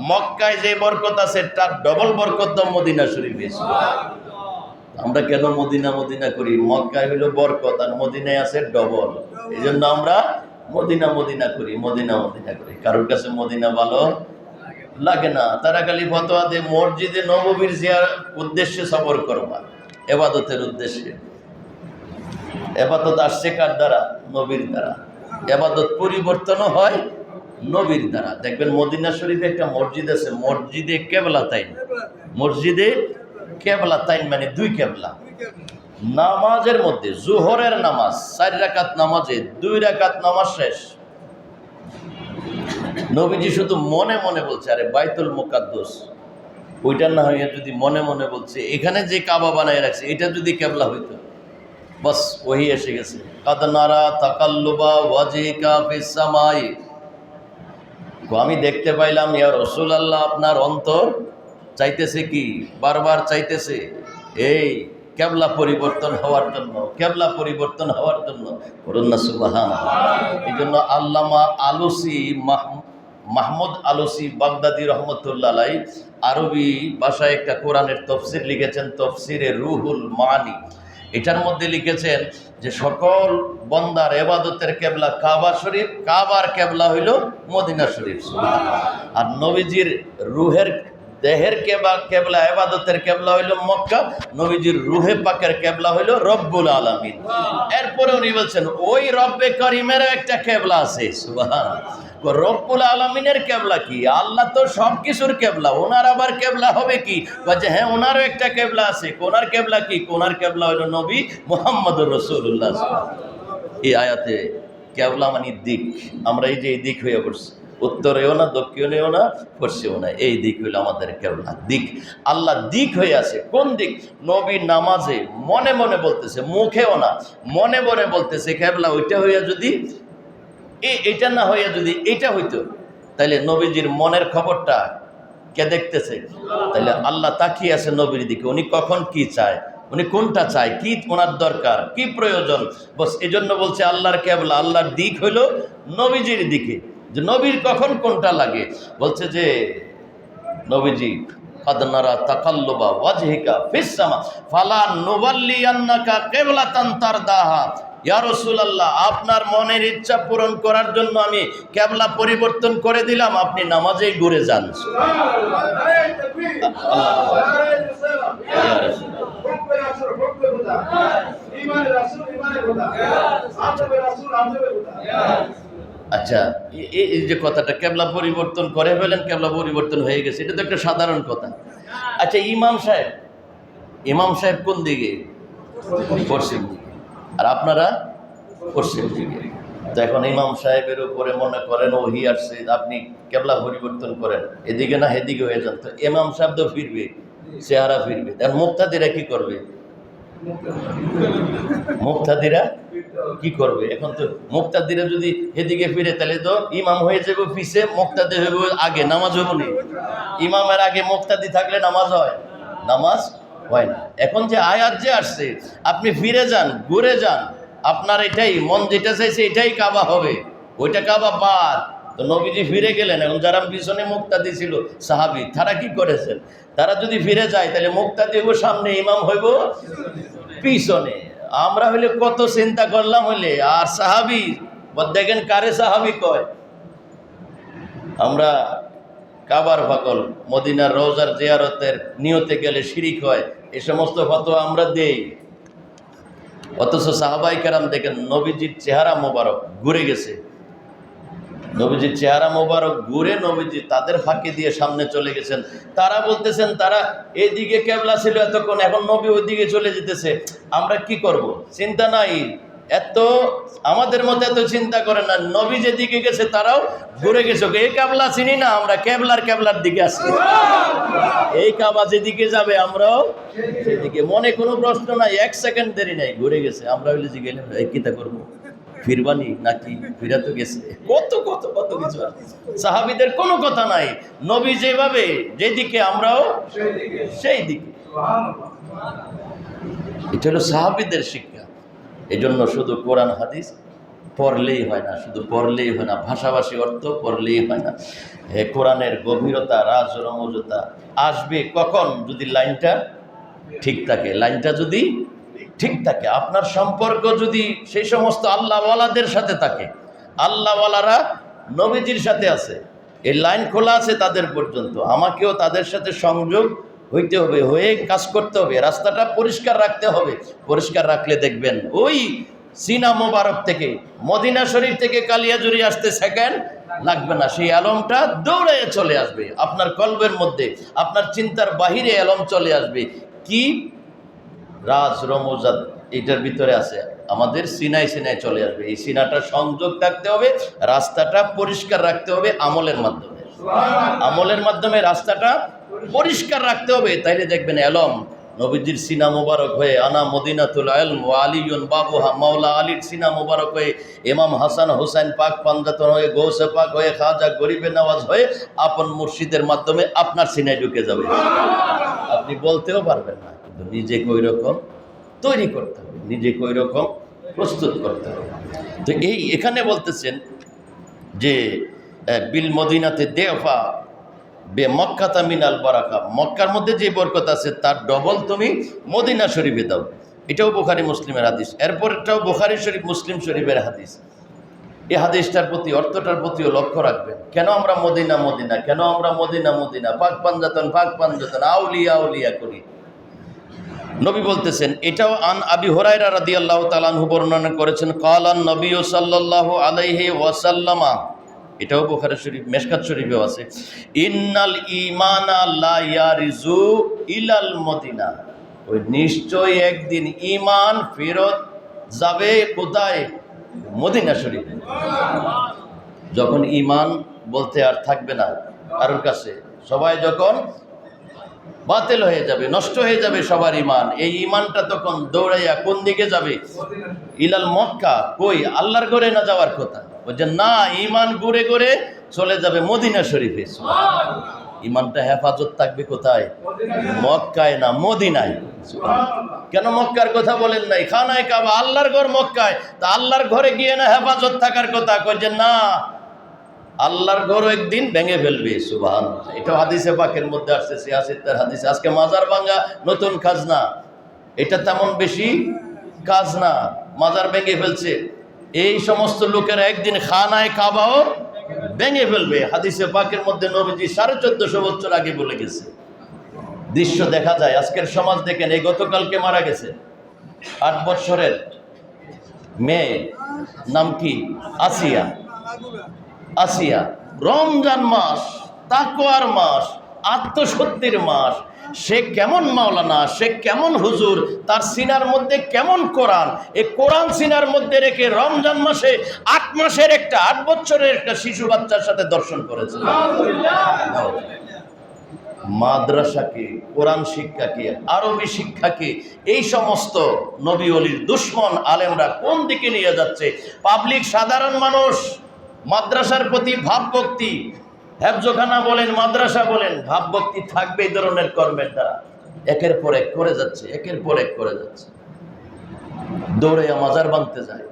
মক্কায় যে বরকত আছে তার ডবল বরকত দাও মদিনা শরীফে। আমরা কেন মদিনা মদিনা করি? মক্কায় হইল বরকত আর মদিনায় আছে ডবল, এই জন্য আমরা মদিনা মদিনা করি, মদিনা মদিনা করি। কারোর কাছে মদিনা ভালো লাগে না, তারা খালি ফতোয়া দেয় মসজিদে নববীর জিয়ারত উদ্দেশ্যে সফর করবা, ইবাদতের উদ্দেশ্যে। এবাদত আসছে কার দ্বারা? নবীর দ্বারা। এবাদত পরিবর্তনও হয় নবীর দ্বারা। দেখবেন মদিনা শরীফে একটা মসজিদ আছে, মসজিদে কেবলাতাইন, মসজিদে কেবলাতাইন মানে দুই কেবলা। নামাজের মধ্যে জোহরের নামাজ 4 রাকাত নামাজে 2 রাকাত নামাজ শেষ, নবীজি শুধু মনে মনে বলছে, আরে বাইতুল মুকাদ্দাস ওইটা না হইয়া যদি মনে মনে বলছে এখানে যে কাবা বানায় রাখছে এটা যদি কেবলা হইতো, বাস ওহি এসে গেছে। কাদ নারা তাকাল্লুবা ওয়াজহিকা ফিস সামাই, আমি দেখতে পাইলাম ইয়া রাসূলুল্লাহ আপনার অন্তর চাইতেছে কি, বারবার চাইতেছে এই কেবলা পরিবর্তন হওয়ার জন্য, কেবলা পরিবর্তন হওয়ার জন্য। বলুন না সুবহানাল্লাহ। এই জন্য আল্লামা আলুসি মাহমুদ আলুসি বাগদাদি রহমতুল্লাহ আলাই আরবি ভাষায় একটা কোরআনের তফসির লিখেছেন, তফসিরে রুহুল মানি। এটার মধ্যে লিখেছেন যে সকল বন্দার এবাদতের কেবলা কাবা শরীফ, কাবার কেবলা হইল মদিনা শরীফ। আর নবীজির রুহের দেহের কেবলা এবাদতের কেবলা হইল মক্কা, নবীজির রুহে পাকের কেবলা হইল রব্বুল আলামিন। এরপরে উনি বলছেন ওই রব্বে করিমের একটা কেবলা আছে। সুবহানাল্লাহ। রব্বুল আলামিনের কেবলা কি? আল্লাহ তো সব কিছুর কেবলা, ওনার আবার কেবলা হবে কি? বলছে হ্যাঁ ওনারও একটা কেবলা আছে। কোনার কেবলা কি? কোনার কেবলা হইল নবী মুহাম্মদুর রাসূলুল্লাহ। এই আয়াতে কেবলা মানে দিক। আমরা এই যে এই দিক হয়ে পড়ছি, উত্তরেও না দক্ষিণেও না পশ্চিমেও না, এই দিক হইল আমাদের কেবলা দিক। আল্লাহ দিক হয়ে আছে। কোন দিক? নবী নামাজে মনে মনে বলতেছে, মুখেও না মনে মনে বলতেছে কেবলা ওইটা হইয়া যদি এটা না হইয়া যদি এটা হইতো, তাইলে নবীজির মনের খবরটা কে দেখতেছে? তাইলে আল্লাহ তাকিয়ে আছে নবীর দিকে, উনি কখন কি চায়, উনি কোনটা চায়, কি ওনার দরকার, কি প্রয়োজন। বস এই জন্য বলছে আল্লাহর কেবলা, আল্লাহর দিক হইল নবীজির দিকে, যে নবীর কখন কোনটা লাগে। বলছে যে নবীজি কাদ নারা তাকাল্লুবা ওয়াজহিকা ফিস সামা ফালা নুওয়াল্লিয়ান্নাকা কিবলাতান তারদাহা। ইয়া রাসূলুল্লাহ আপনার মনের ইচ্ছা পূরণ করার জন্য আমি কেবলা পরিবর্তন করে দিলাম, আপনি নামাজেই ঘুরে যান। আচ্ছা এই যে কথাটা কেবলা পরিবর্তন করে ফেলেন, কেবলা পরিবর্তন হয়ে গেছে, এটা তো একটা সাধারণ কথা। আচ্ছা ইমাম সাহেব কোন দিকে? পশ্চিম দিকে। আর আপনারা পশ্চিম দিকে। তো এখন ইমাম সাহেবের উপরে মনে করেন ওহী আসছে, আপনি কেবলা পরিবর্তন করেন, এদিকে না এদিকে হয়ে যান, তো ইমাম সাহেব তো ফিরবে, চেহারা ফিরবে। তার মুক্তাদিরা কি করবে? মুক্তাদিরা কি করবে? এখন তো মুক্তাদিরা যদি এদিকে ফিরে তাহলে তো ইমাম হয়ে যাবে পিছে, মুক্তাদি হইব আগে, নামাজ হইব না। ইমামের আগে মুক্তাদি থাকলে নামাজ হয়? নামাজ হয় না। এখন যে আয়াত যে আসছে, আপনি ফিরে যান, ঘুরে যান, আপনার এটাই মন যেটা চাইছে এটাই কাবা হবে, ওইটা কাবা বাদ। তো নবীজি ফিরে গেলেন। এখন যারা পিছনে মুক্তাদি ছিল সাহাবী, তারা কি করেছেন? তারা যদি ফিরে যায় তাহলে মুক্তাদি হইব সামনে, ইমাম হইব পিছনে। আমরা হইলে কত চিন্তা করলাম হইলে, আর সাহাবী দেখেন কারে সাহাবী কয়। আমরা কাবার পাগল, মদিনার রওজার জিয়ারতের নিয়তে গেলে শিরিক হয়, এই সমস্ত ফতোয়া আমরা দেই। অথচ সাহাবাই কেরাম দেখেন নবীজির চেহারা মোবারক ঘুরে গেছে, নবীজির চেহারা মোবারক ঘুরে নবীজি তাদের ফাঁকি দিয়ে সামনে চলে গেছেন। তারা বলতেছেন তারা এইদিকে কেবলা ছিল এতক্ষণ, এখন নবী ওইদিকে চলে যেতেছে, আমরা কি করব? চিন্তা নাই, এত আমাদের মতো এত চিন্তা করে না। নবী যেদিকে গেছে তারাও ঘুরে গেছে, এই কাবলা চিনি না, আমরা কেবলার দিকে আসি। এই কাবা যেদিকে যাবে আমরাও সেদিকে, মনে কোনো প্রশ্ন নাই, এক সেকেন্ড দেরি নাই, ঘুরে গেছে। আমরা হইলে যে গেলে কিতা করবো, ফিরবানি নাকি? ফিরা তো গেছে। কত কত কত কিছু সাহাবীদের কোনো কথা নাই, নবী যেভাবে যেদিকে আমরাও সেই দিকে। এটা হলো সাহাবীদের শিক্ষা। এই জন্য শুধু কোরআন হাদিস পড়লেই হয় না, শুধু পড়লেই হয় না, ভাষাভাষী অর্থ পড়লেই হয় না। কোরআনের গভীরতা, রাজ রমজতা আসবে কখন? যদি লাইনটা ঠিক থাকে। লাইনটা যদি ঠিক থাকে, আপনার সম্পর্ক যদি সেই সমস্ত আল্লাহওয়ালাদের সাথে থাকে, আল্লাহওয়ালারা নবীজির সাথে আছে, এই লাইন খোলা আছে তাদের পর্যন্ত, আমাকেও তাদের সাথে সংযোগ হইতে হবে, হয়ে কাজ করতে হবে, রাস্তাটা পরিষ্কার রাখতে হবে। পরিষ্কার রাখলে দেখবেন ওই সিনা মোবারক থেকে, মদিনা শরীফ থেকে কালিয়াজুরি আসতে সেকেন্ড লাগবে না, সেই আলমটা দৌড়ে চলে আসবে আপনার কলবের মধ্যে, আপনার চিন্তার বাহিরে আলম চলে আসবে। কি রাজ রমজাত এটার ভিতরে আছে, আমাদের সিনাই সিনাই চলে আসবে। এই সিনাটা সংযোগ থাকতে হবে, রাস্তাটা পরিষ্কার রাখতে হবে আমলের মাধ্যমে। আমলের মাধ্যমে রাস্তাটা পরিষ্কার রাখতে হবে, তাইলে দেখবেন এলম নবীজির সিনা মুবারক হয়ে আনা মদিনাতুল ইলম ওয়া আলিয়ুন বাবুহা, মাওলা আলীর সিনা মুবারক হয়ে ইমাম হাসান হুসাইন পাক পাঞ্জাতন হয়ে গৌসে পাক হয়ে খাজা গরিবে নওয়াজ হয়ে আপন মুর্শিদের মাধ্যমে আপনার সিনায় ঢুকে যাবে। আপনি বলতেও পারবেন না, কিন্তু নিজেকে ওই রকম তৈরি করতে হবে, নিজেকে ওই রকম প্রস্তুত করতে হবে। তো এখানে বলতেছেন যে বিল মদিনাতে দেফা বে মক্কাতা মিনাল বারাকা, মক্কার মধ্যে যে বরকত আছে তার ডবল তুমি মদিনা শরীফে দাও। এটাও বুখারী মুসলিমের হাদিস। এরপর এটাও বুখারী শরীফ মুসলিম শরীফের হাদিস। এই হাদিসটার প্রতি, অর্থটার প্রতিও লক্ষ্য রাখবেন। কেন আমরা মদিনা মদিনা, কেন আমরা মদিনা মদিনা, পাক পাঞ্জাতন আউলিয়া আউলিয়া করি। নবী বলতেছেন, এটাও আন আবি হুরায়রা রাদিয়াল্লাহু তাআলা আনহু বর্ণনা করেছেন, ক্বালান নবী সাল্লাল্লাহু আলাইহি ওয়াসাল্লামা, এটাও বুখারী শরীফ মিশকাত শরীফেও আছে, ইন্নাল ঈমানা লা ইয়ারিজু ইলাল মদিনা, ওই নিশ্চয় একদিন ঈমান ফেরত যাবে কোথায়? মদিনা শরীফে। যখন ঈমান বলতে আর থাকবে না কারোর কাছে, সবাই যখন বাতিল হয়ে যাবে, নষ্ট হয়ে যাবে সবার ঈমান, এই ঈমানটা তখন দৌড়াইয়া কোন দিকে যাবে? ইলাল মক্কা। কই? আল্লাহর ঘরে না যাওয়ার কথা, বলছেন না, ঈমান ঘুরে ঘুরে চলে যাবে মদিনা শরীফে। ঈমানটা হেফাজত থাকবে কোথায়? মক্কায় না মদিনায়। কেন মক্কার কথা বলেন নাই? খানায় কাবা, আল্লাহর ঘর মক্কায়, তা আল্লাহর ঘরে গিয়ে না হেফাজত থাকার কথা? কইছেন না, আল্লাহর ঘর একদিন ভেঙে ফেলবে। সুবহানাল্লাহ। এটা হাদিসে পাকের মধ্যে আসছে, সিয়াসিতের হাদিসে। আজকে মাজার ভাঙা নতুন কাজ না, এটা তেমন বেশি কাজ না। মাজার ভেঙে ফেলছে, এই সমস্ত লোকেরা একদিন খানায় কাবাও ভেঙে ফেলবে। হাদিসে পাকের মধ্যে নবীজি 1450 বছর আগে বলে গেছে। দৃশ্য দেখা যায় আজকের সমাজ দেখেন। এই গতকালকে মারা গেছে 8 বছরের মেয়ে, নাম কি? আসিয়া। আসিয়া, রমজান মাস, তাকওয়ার মাস, আত্মসত্যের মাস। সে কেমন মাওলানা, সে কেমন হুজুর, তার সিনার মধ্যে কেমন কোরআন। এই কোরআন সিনার মধ্যে রেখে রমজান মাসে 8 মাসের একটা, 8 বছরের একটা শিশু বাচ্চার সাথে দর্শন করেছে। মাদ্রাসাকে, কোরআন শিক্ষাকে, আরবি শিক্ষাকে এই সমস্ত নবী ওলির দুশ্মন আলেমরা কোন দিকে নিয়ে যাচ্ছে? পাবলিক সাধারণ মানুষ মাদ্রাসার প্রতি ভাবভক্তি, হেফজখানা বলেন, মাদ্রাসা বলেন, ভাবভক্তি থাকবে এই ধরনের কর্মের দ্বারা। একের পর এক করে যাচ্ছে, একের পর এক করে যাচ্ছে। দৌড়ে মাজার ভাঙতে যায়।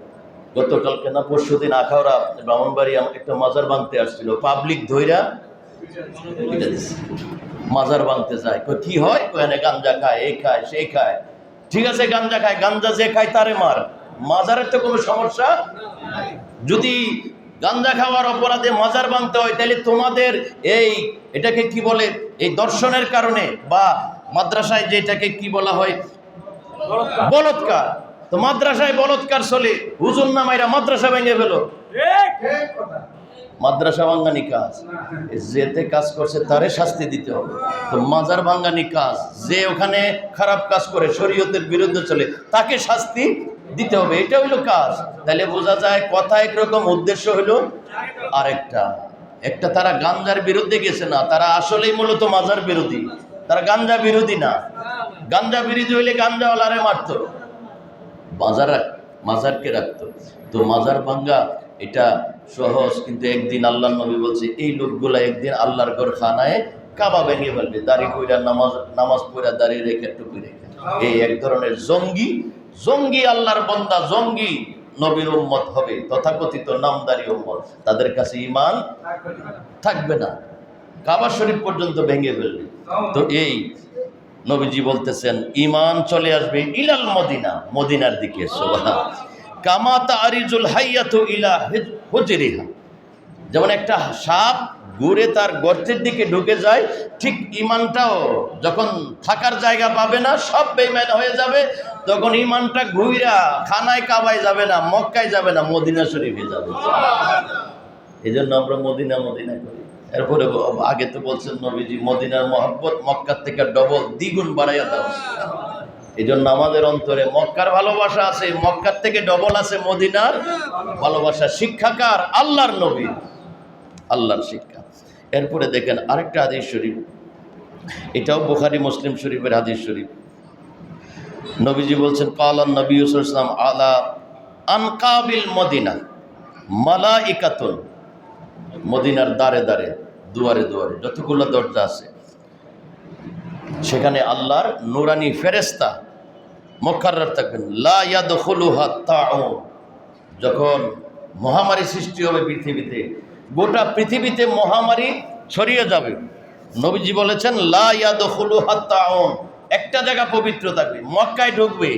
গতকালকে না পরশুদিন আখাউড়া ব্রাহ্মণবাড়িয়া একটা মাজার ভাঙতে আসছিল, পাবলিক ধইরা মাজার ভাঙতে যায়। কি হয়? ওখানে গাঞ্জা খায়, এই খায়, সেই খায়। ঠিক আছে, গাঞ্জা খায়, গাঞ্জা যে খায় তারে মার, মাজারের তো কোনো সমস্যা। যদি গাঞ্জা খাওয়ার অপরাধে মাজার ভাঙতে হয়, তাহলে তোমাদের এটাকে কি বলে, এই দর্শনের কারণে বা মাদ্রাসায় যেটাকে কি বলা হয়, বলৎকার। তো মাদ্রাসায় বলৎকার চলে, হুজুর নামাইরা মাদ্রাসা ভেঙে ফেলো। মাদ্রাসা ভাঙ্গানি কাজ, যেতে কাজ করছে তারে শাস্তি দিতে হবে। তো মাজার ভাঙ্গানি কাজ, যে ওখানে খারাপ কাজ করে, শরীয়তের বিরুদ্ধে চলে, তাকে শাস্তি দিতে হবে। এটা হইলো কাজ। তাহলে বোঝা যায় কথা একরকম, উদ্দেশ্য হইলো আরেকটা। একটা তারা গাঞ্জার বিরুদ্ধে গেছে না, তারা আসলেই মূলত মাজার বিরোধী। তারা গাঞ্জা বিরোধী না। গাঞ্জা বিরোধী হইলে গাঞ্জাওয়ালারে মারতো, মাজারকে রাখতো। তো মাজার ভাঙ্গা এটা সহজ, কিন্তু একদিন আল্লাহর নবী বলছে এই লোকগুলা একদিন আল্লাহর ঘর খানায় কাবা ভেঙে ফেলবে। দাড়ি কইরা নামাজ পড়া, দাড়ি রেখে, টুপি রেখে। এই এক ধরনের জঙ্গি আল্লাহর বান্দা, জঙ্গি নবীর উম্মত হবে, তথাকথিত নামদারি উম্মত। তাদের কাছে ঈমান থাকবে না, কাবা শরীফ পর্যন্ত ভেঙে ফেলবে। তো এই নবীজি বলতেছেন ঈমান চলে আসবে ইলাল মদিনা, মদিনার দিকে। সুবহানাল্লাহ। কামা তারিজুল হাইয়াতু ইলা হুজরিহা, যেমন একটা সাপ ঘুরে তার গর্তের দিকে ঢুকে যায়, ঠিক ঈমানটাও যখন থাকার জায়গা পাবে না, সব বেঈমান হয়ে যাবে, তখন ঈমানটা ঘুইরা খানায় কাবায় যাবে না, মক্কায় যাবে না, মদিনা শরীফে যাবে। এই জন্য আমরা মদিনা মদিনা করি। এরপরে আগে তো বলছেন নবীজি, মদিনার মহব্বত মক্কার থেকে ডবল দ্বিগুণ বাড়াইয়া দাও। এই জন্য আমাদের অন্তরে মক্কার ভালোবাসা আছে, মক্কার থেকে ডবল আছে মদিনার ভালোবাসা। শিক্ষাকার আল্লাহর নবী, আল্লাহর শিক্ষা। এরপরে দেখেন আরেকটা হাদিস শরীফ, এটাও বুখারী মুসলিম শরীফের হাদিস শরীফ। নবীজি বলছেন কালান নবী সাল্লাল্লাহু আলাইহি ওয়াসাল্লাম আলা আনকাবিল মদিনা মালাইকাতুন, মদিনার দ্বারে দ্বারে দুয়ারে দুয়ারে যতগুলো দরজা আছে সেখানে আল্লাহর নূরানি ফেরেশতা মুকাররার থাকবেন। লা ইয়াদখুলুহা তাউন, যখন মহামারী সৃষ্টি হবে পৃথিবীতে, গোটা পৃথিবীতে মহামারী ছড়িয়ে যাবে, নবীজি বলেছেন লা ইয়াদখুলুহা তাউন, একটা জায়গা পবিত্র থাকবে, মক্কায় ঢুকবে,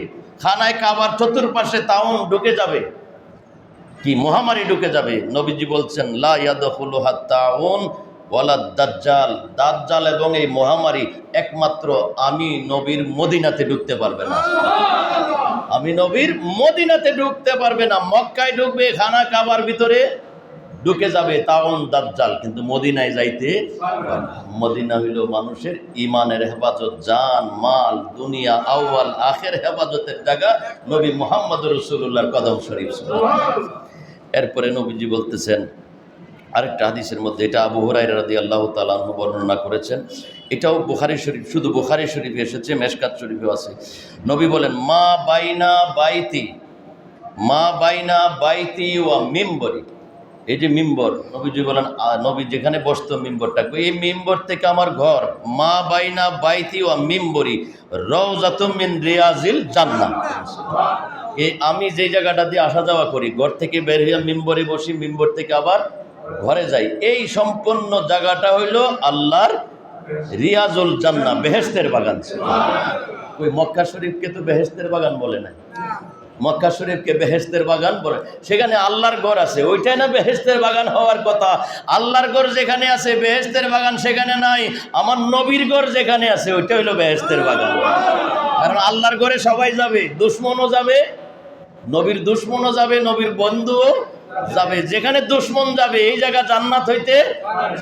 খানায় কাবার চতুর্পাশে তাউন ঢুকে যাবে, কি মহামারী ঢুকে যাবে। নবীজি বলছেন লা ইয়াদখুলুহা তাউন ওয়ালা দাজ্জাল, দাজ্জাল এবং এই মহামারী একমাত্র আমি নবীর মদিনাতে ঢুকতে পারবে না, আমি নবীর মদিনাতে ঢুকতে পারবে না। মক্কায় ঢুকবে, খানা কাবার ভিতরে ঢুকে যাবে তাউন দাজ্জাল, কিন্তু মদিনায় যাইতে পারবে না। মদিনা হইল মানুষের ইমানের হেফাজত, জান মাল দুনিয়া আউয়াল আখের হেফাজতের জায়গা, নবী মুহাম্মদ রাসূলুল্লাহর কদম শরীফ। এরপরে নবীজি বলতেছেন আরেকটা হাদিসের মধ্যে, এটা আবু হুরায়রা রাদিয়াল্লাহু তাআলা আনহু বর্ণনা করেছেন, এটাও বুখারী শরীফ, শুধু বুখারী শরীফে এসেছে, মেশকাত শরীফেও আছে। নবী বলেন মা বাইনা বাইতি ওয়া মিম্বরি, এই যে মিম্বর, নবীজি বলেন নবী যেখানে বসতো মিম্বরটা, এই মিম্বর থেকে আমার ঘর, মা বাইনা বাইতি ওয়া মিম্বরি রাউযাতুম মিন রিয়াজিল জান্নাহ। এই আমি যে জায়গাটা দিয়ে আসা যাওয়া করি, ঘর থেকে বের হয়ে মিম্বরে বসি, মিম্বর থেকে আবার ঘরে যাই, এই সম্পূর্ণ জায়গাটা হইল আল্লাহর রিয়াজুল জান্নাহ, বেহেশতের বাগান। ওই মক্কা শরীফকে তো বেহেশতের বাগান বলে না, মক্কা শরীফকে বেহেশতের বাগান বলে। সেখানে আল্লাহর ঘর আছে, ওইটাই না বেহেশতের বাগান হওয়ার কথা। আল্লাহর ঘর যেখানে আছে বেহেশতের বাগান সেখানে নাই, আমার নবীর ঘর যেখানে আছে ওইটা হইল বেহেশতের বাগান। কারণ আল্লাহর ঘরে সবাই যাবে, দুশ্মনও যাবে, নবীর দুশ্মনও যাবে, নবীর বন্ধুও যাবে। যেখানে দুশ্মন যাবে এই জায়গা জান্নাত হইতে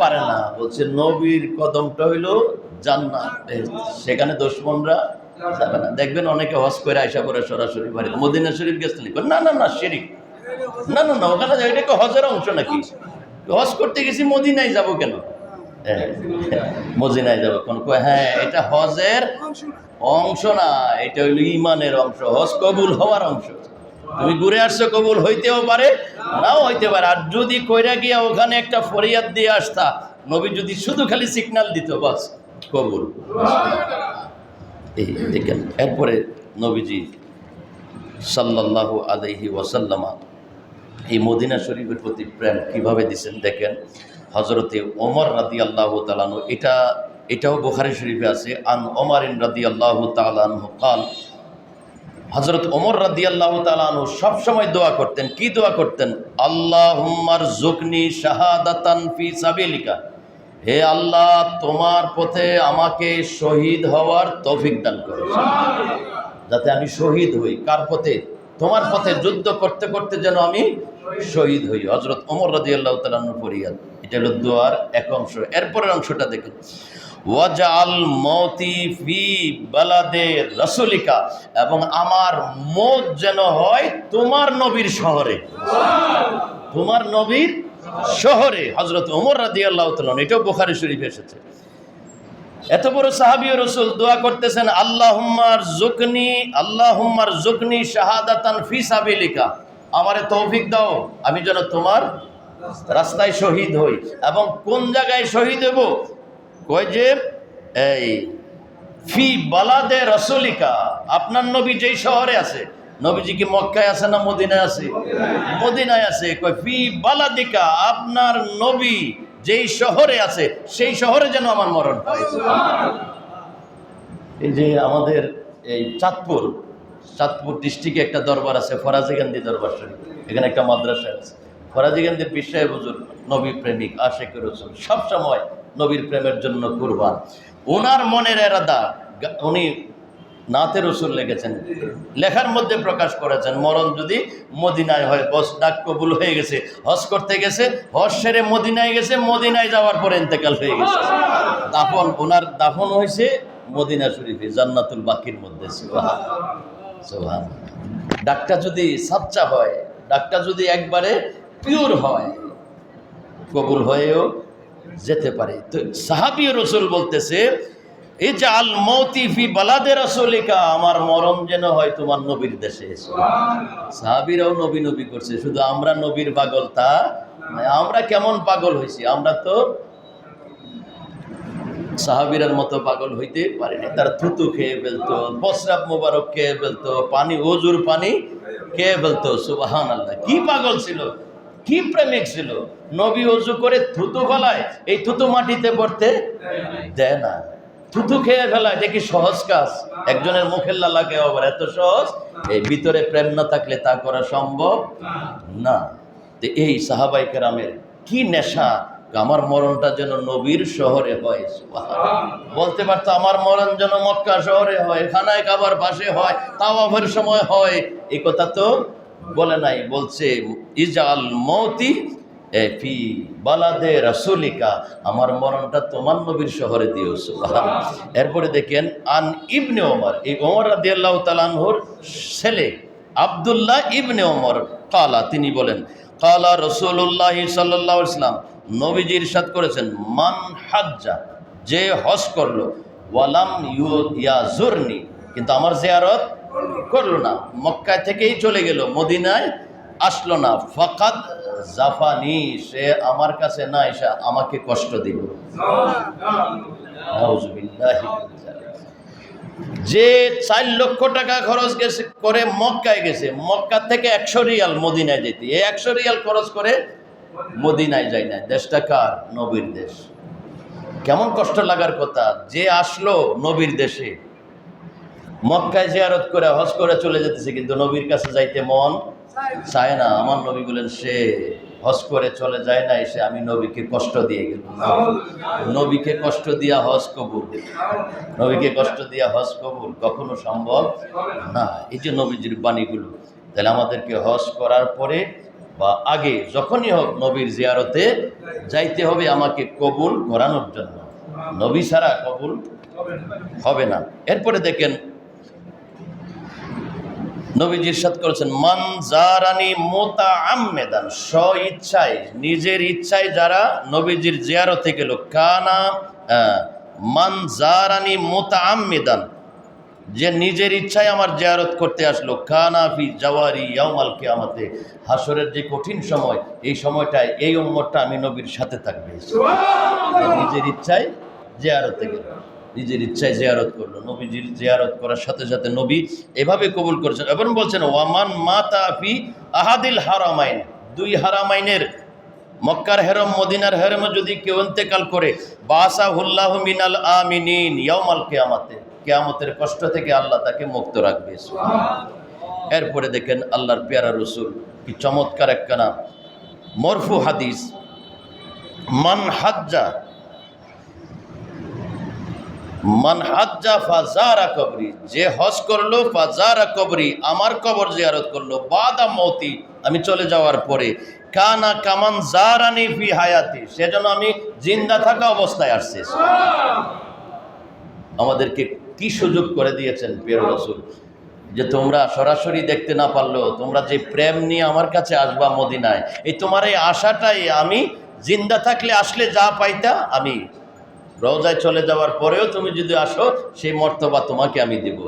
পারে না। বলছে নবীর কদমটা হইল জান্নাত, সেখানে দুশ্মনরা যাবে না। দেখবেন অনেকে হজ করে আয়সা করে সরাসরি বাড়িতে, মদিনা শরীফ গেছেন, না না না শিরিক, না না না ওখানে এটা কি হজের অংশ নাকি? হজ করতে গেছি মদিনায় যাব কেন? মদিনায় যাব কোন? হ্যাঁ, এটা হজের অংশ না, এটা হইল ইমানের অংশ, হজ কবুল হওয়ার অংশ। তুমি ঘুরে আসছো, কবুল হইতেও পারে নাও হইতে পারে। আর যদি কইরা গিয়া ওখানে একটা ফরিয়াদ দিয়ে আসতা, নবী যদি শুধু খালি সিগন্যাল দিত, বাস কবুল। এই দেখেন এরপরে নবীজি সাল্লাল্লাহু আলাইহি ওয়াসাল্লামা এই মদিনা শরীফের প্রতি প্রেম কিভাবে দিচ্ছেন দেখেন। হযরতে ওমর রাদিয়াল্লাহু তাআলা আনহু, এটাও বুখারী শরীফে আছে, আন ওমরিন রাদিয়াল্লাহু তাআলা আনহু قال, হযরত ওমর রাদিয়াল্লাহু তাআলা আনহু সব সময় দোয়া করতেন। কি দোয়া করতেন? আল্লাহুম্মারযুকনি শাহাদাতান ফি সাবিলিকা, হে আল্লাহ তোমার পথে আমাকে শহীদ হওয়ার তৌফিক দান করো, যাতে আমি শহীদ হই। কার পথে? তোমার পথে যুদ্ধ করতে করতে যেন আমি শহীদ হই। হযরত ওমর রাদিয়াল্লাহু তাআলা আনহু ফরিয়াদ, এটা হলো দোয়ার এক অংশ। এরপরের অংশটা দেখুন, ওয়াজআল মৌতি ফি বালাদে রাসূলিকা, এবং আমার মৌত যেন হয় তোমার নবীর শহরে, তোমার নবীর শহরে। হযরত ওমর রাদিয়াল্লাহু তাআলা, এটাও বুখারী শরীফে এসেছে। এত বড় সাহাবী ও রাসূল দোয়া করতেছেন আল্লাহুম্মারযুকনি শাহাদাতান ফি সাবিলিকা, আমারে তৌফিক দাও আমি যেন তোমার রাস্তায় শহীদ হই। এবং কোন জায়গায় শহীদ হব? কয় যে এই ফি বালাদে রাসূলিকা, আপনার নবী যেই শহরে আছে। নবীজি কি মক্কায় আছে না মদিনায় আছে? মদিনায় আছে। কয় ফি বালাদিকা, আপনার নবী যেই শহরে আছে সেই শহরে যেন আমার মরণ হয়। এই যে আমাদের এই চাঁদপুর ডিস্ট্রিক্টে একটা দরবার আছে, ফরাজি গান্ধী দরবার শরীফ, এখানে একটা মাদ্রাসা আছে। ফরাজি গান্ধী পীর সাহেব হুজুর নবী প্রেমিক, আশিক রাসূল, সবসময় নবীর প্রেমের জন্য কুরবান। ওনার মনের এরাদা, উনি নাতে রসুল লিখেছেন, লেখার মধ্যে প্রকাশ করেছেন, মরণ যদি মদিনায় হয়, বস ডাক কবুল হয়ে গেছে, হজ করতে গেছে, হজ সেরে মদিনায় গেছে, মদিনায় যাওয়ার পরে ইন্তেকাল হয়ে গেছে। ওনার দাফন হয়েছে মদিনা শরীফে জান্নাতুল বাকির মধ্যে। সুবহান। ডাকটা যদি সাচ্চা হয়, ডাকটা যদি একবারে পিওর হয়, কবুল হয়েও যেতে পারে। তো সাহাবী রাসূল বলতেছে, এই যে আল মৌতি ফি বালাদে রাসূলিকা, আমার মরণ যেন হয় তোমার নবীর দেশে। সাহাবীরাও নবী নবী করছে, শুধু আমরা নবীর পাগল তা নয়। আমরা কেমন পাগল হয়েছি? আমরা তো সাহাবীরার মতো পাগল হইতে পারিনি। তার থুতু খেয়ে ফেলতো, প্রস্রাব মোবারক খেয়ে ফেলতো, পানি, ওজুর পানি খেয়ে ফেলতো। সুবহানাল্লাহ, কি পাগল ছিল, কি প্রেমিক ছিল। নবী ওযু করে থুতু ফেলায়, এই থুতু মাটিতে পড়তে দেয় না। থুতু খেয়ে ফেলা এটা কি সহজ কাজ? একজনের মুখের লালাকে আবার এত সহজ? এই ভিতরে প্রেম না থাকলে তা করা সম্ভব না। তো এই সাহাবায়ে কেরামের কি নেশা, আমার মরণটা যেন নবীর শহরে হয়। বলতে পারতো আমার মরণ যেন মক্কা শহরে হয়, খানায় কাবার পাশে হয়, তাওয়াফের সময় হয়। এই কথা তো বলে নাই, বলছে ইজাল মৌতি ফি বালাদে রাসূলিকা, আমার মরণটা তোমার নবীর শহরে দিও। সুবহানাল্লাহ। এরপরে দেখেন আন ইবনে ওমর, এই ওমর রাদিয়াল্লাহু তাআলা আনহুর ছেলে আব্দুল্লাহ ইবনে ওমর কালা, তিনি বলেন কালা রাসূলুল্লাহ সাল্লাল্লাহু আলাইহি ওয়াসাল্লাম, নবীজি ইরশাদ করেছেন, মান হাজ্জা, যে হজ করলো, ওয়ালাম ইয়াজুরনি, কিন্তু আমার জিয়ারত করলো না, মক্কা থেকেই চলে গেল, মদিনায় আসলো না, ফাকাদ জাফানি, সে আমার কাছে না এসে আমাকে কষ্ট দিল। নাউযুবিল্লাহি মিন যালিক। যে 4 লক্ষ টাকা খরচ গেছে করে মক্কায় গেছে, মক্কা থেকে 100 রিয়াল মদিনায় যেতে, এই 100 রিয়াল খরচ করে মদিনায় যায় না। দেশটা কার? নবীর দেশ। কেমন কষ্ট লাগার কথা, যে আসলো নবীর দেশে, মক্কায় জিয়ারত করে হজ করে চলে যেতেছে, কিন্তু নবীর কাছে যাইতে মন চায় না। আমার নবী বলেন, সে হজ করে চলে যায় না, এসে আমি নবীকে কষ্ট দিয়ে গেল। নবীকে কষ্ট দিয়া হজ কবুল, নবীকে কষ্ট দিয়া হজ কবুল কখনো সম্ভব না। এই যে নবীজির বাণীগুলো, তাহলে আমাদেরকে হজ করার পরে বা আগে যখনই হোক নবীর জিয়ারতে যাইতে হবে, আমাকে কবুল করানোর জন্য। নবী ছাড়া কবুল হবে না। এরপরে দেখেন নবীজি ইরশাদ করেছেন, মান জারানি মুতাআম্মিদান, স্ব-ইচ্ছায়, নিজের ইচ্ছায় যারা নবীজির জিয়ারতে গেল, কানা মান জারানি মুতাআম্মিদান, যে নিজের ইচ্ছায় আমার জিয়ারত করতে আসলো, কানা ফি জাওয়ারি ইয়াউমাল কিয়ামাতে, হাসরের যে কঠিন সময়, এই সময়টায় এই উম্মতটা আমি নবীর সাথে থাকবে। সুবহানাল্লাহ। নিজের ইচ্ছায় জিয়ারতে গেল, নিজের ইচ্ছায় জিয়ারত করলো, নবীজির জিয়ারত করার সাথে সাথে নবী এভাবে কবুল করেছেন। এবং বলছেন, ওয়ামান মাতা ফি আহাদিল হারামাইন, 2 হারামাইনের, মক্কার হেরম মদিনার হেরমে যদি কেউ ইন্তেকাল করে, বাসাহুল্লাহু মিনাল আমিনিন ইয়াউমাল কিয়ামাতে, কিয়ামতের কষ্ট থেকে আল্লাহ তাকে মুক্ত রাখবে। সুবহানাল্লাহ। এরপরে দেখেন আল্লাহর পেয়ারা রাসূল কি চমৎকার একখানা মরফু হাদিস, মান হাজ্জা ফাজারা কবরি, যে হজ করলো, ফাজারা কবরি, আমার কবর জিয়ারত করলো, বাদা মৌতি, আমি চলে যাওয়ার পরে, কানা কামান জারানি ফি হায়াতি, সেজন্য আমি জিন্দা থাকা অবস্থায় আসছে। আমাদেরকে কি সুযোগ করে দিয়েছেন প্রিয় রাসূল, যে তোমরা সরাসরি দেখতে না পারলেও তোমরা যে প্রেম নিয়ে আমার কাছে আসবা মদিনায়, এই তোমার এই আশাটাই আমি জিন্দা থাকলে আসলে যা পাইতা, আমি রওজায় চলে যাওয়ার পরেও তুমি যদি আসো, সেই মর্তবা তোমাকে আমি দেব।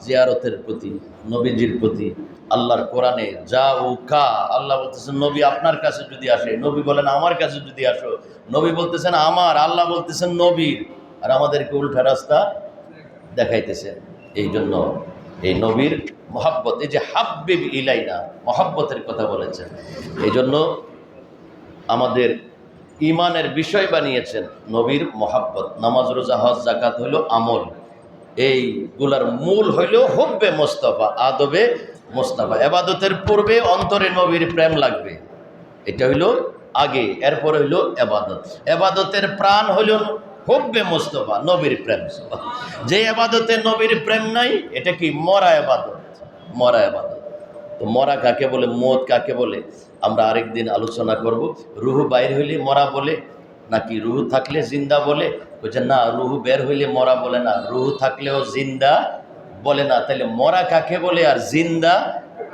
জিয়ারতের প্রতি, নবীজির প্রতি, আল্লাহর কোরআনে যা ও কা, আল্লাহ বলতেছেন নবী আপনার কাছে যদি আসে, নবী বলেন আমার কাছে যদি আসো, নবী বলতেছেন আমার, আল্লাহ বলতেছেন নবীর, আর আমাদেরকে উল্টা রাস্তা দেখাইতেছেন। এই জন্য এই নবীর মহাব্বত, এই যে হাব্বিব ইলাইনা, মহাব্বতের কথা বলেছেন, এই জন্য আমাদের ইমানের বিষয় বানিয়েছেন নবীর মহাব্বত। নামাজ, রোজা, হজ, যাকাত হইল আমল, এইগুলার মূল হইল হুব্বে মুস্তাফা, আদবে মুস্তাফা। এবাদতের পূর্বে অন্তরে নবীর প্রেম লাগবে, এটা হইল আগে, এরপরে হইল এবাদত। এবাদতের প্রাণ হইল হুব্বে মুস্তাফা, নবীর প্রেম। যে এবাদতে নবীর প্রেম নাই, এটা কি? মরা এবাদত, মরা এবাদত। তো মরা কাকে বলে, মত কাকে বলে, আমরা আরেকদিন আলোচনা করব। রুহু বাইর হইলে মরা বলে নাকি রুহু থাকলে জিন্দা বলে? বলছে না, রুহু বের হইলে মরা বলে না, রুহু থাকলেও জিন্দা বলে না। তাহলে মরা কাকে বলে আর জিন্দা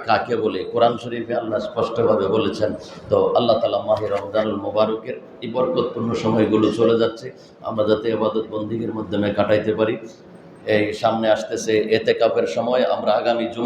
কাকে বলে? কোরআন শরীফে আল্লাহ স্পষ্টভাবে বলেছেন। তো আল্লাহ তাআলা মাহে রমজানুল মুবারকের এই বরকতপূর্ণ সময়গুলো চলে যাচ্ছে, আমরা যাতে ইবাদত বন্দেগীর মাধ্যমে কাটাইতে পারি। এই সামনে আসতেছে এতেকাফের সময়, আমরা আগামী জুমা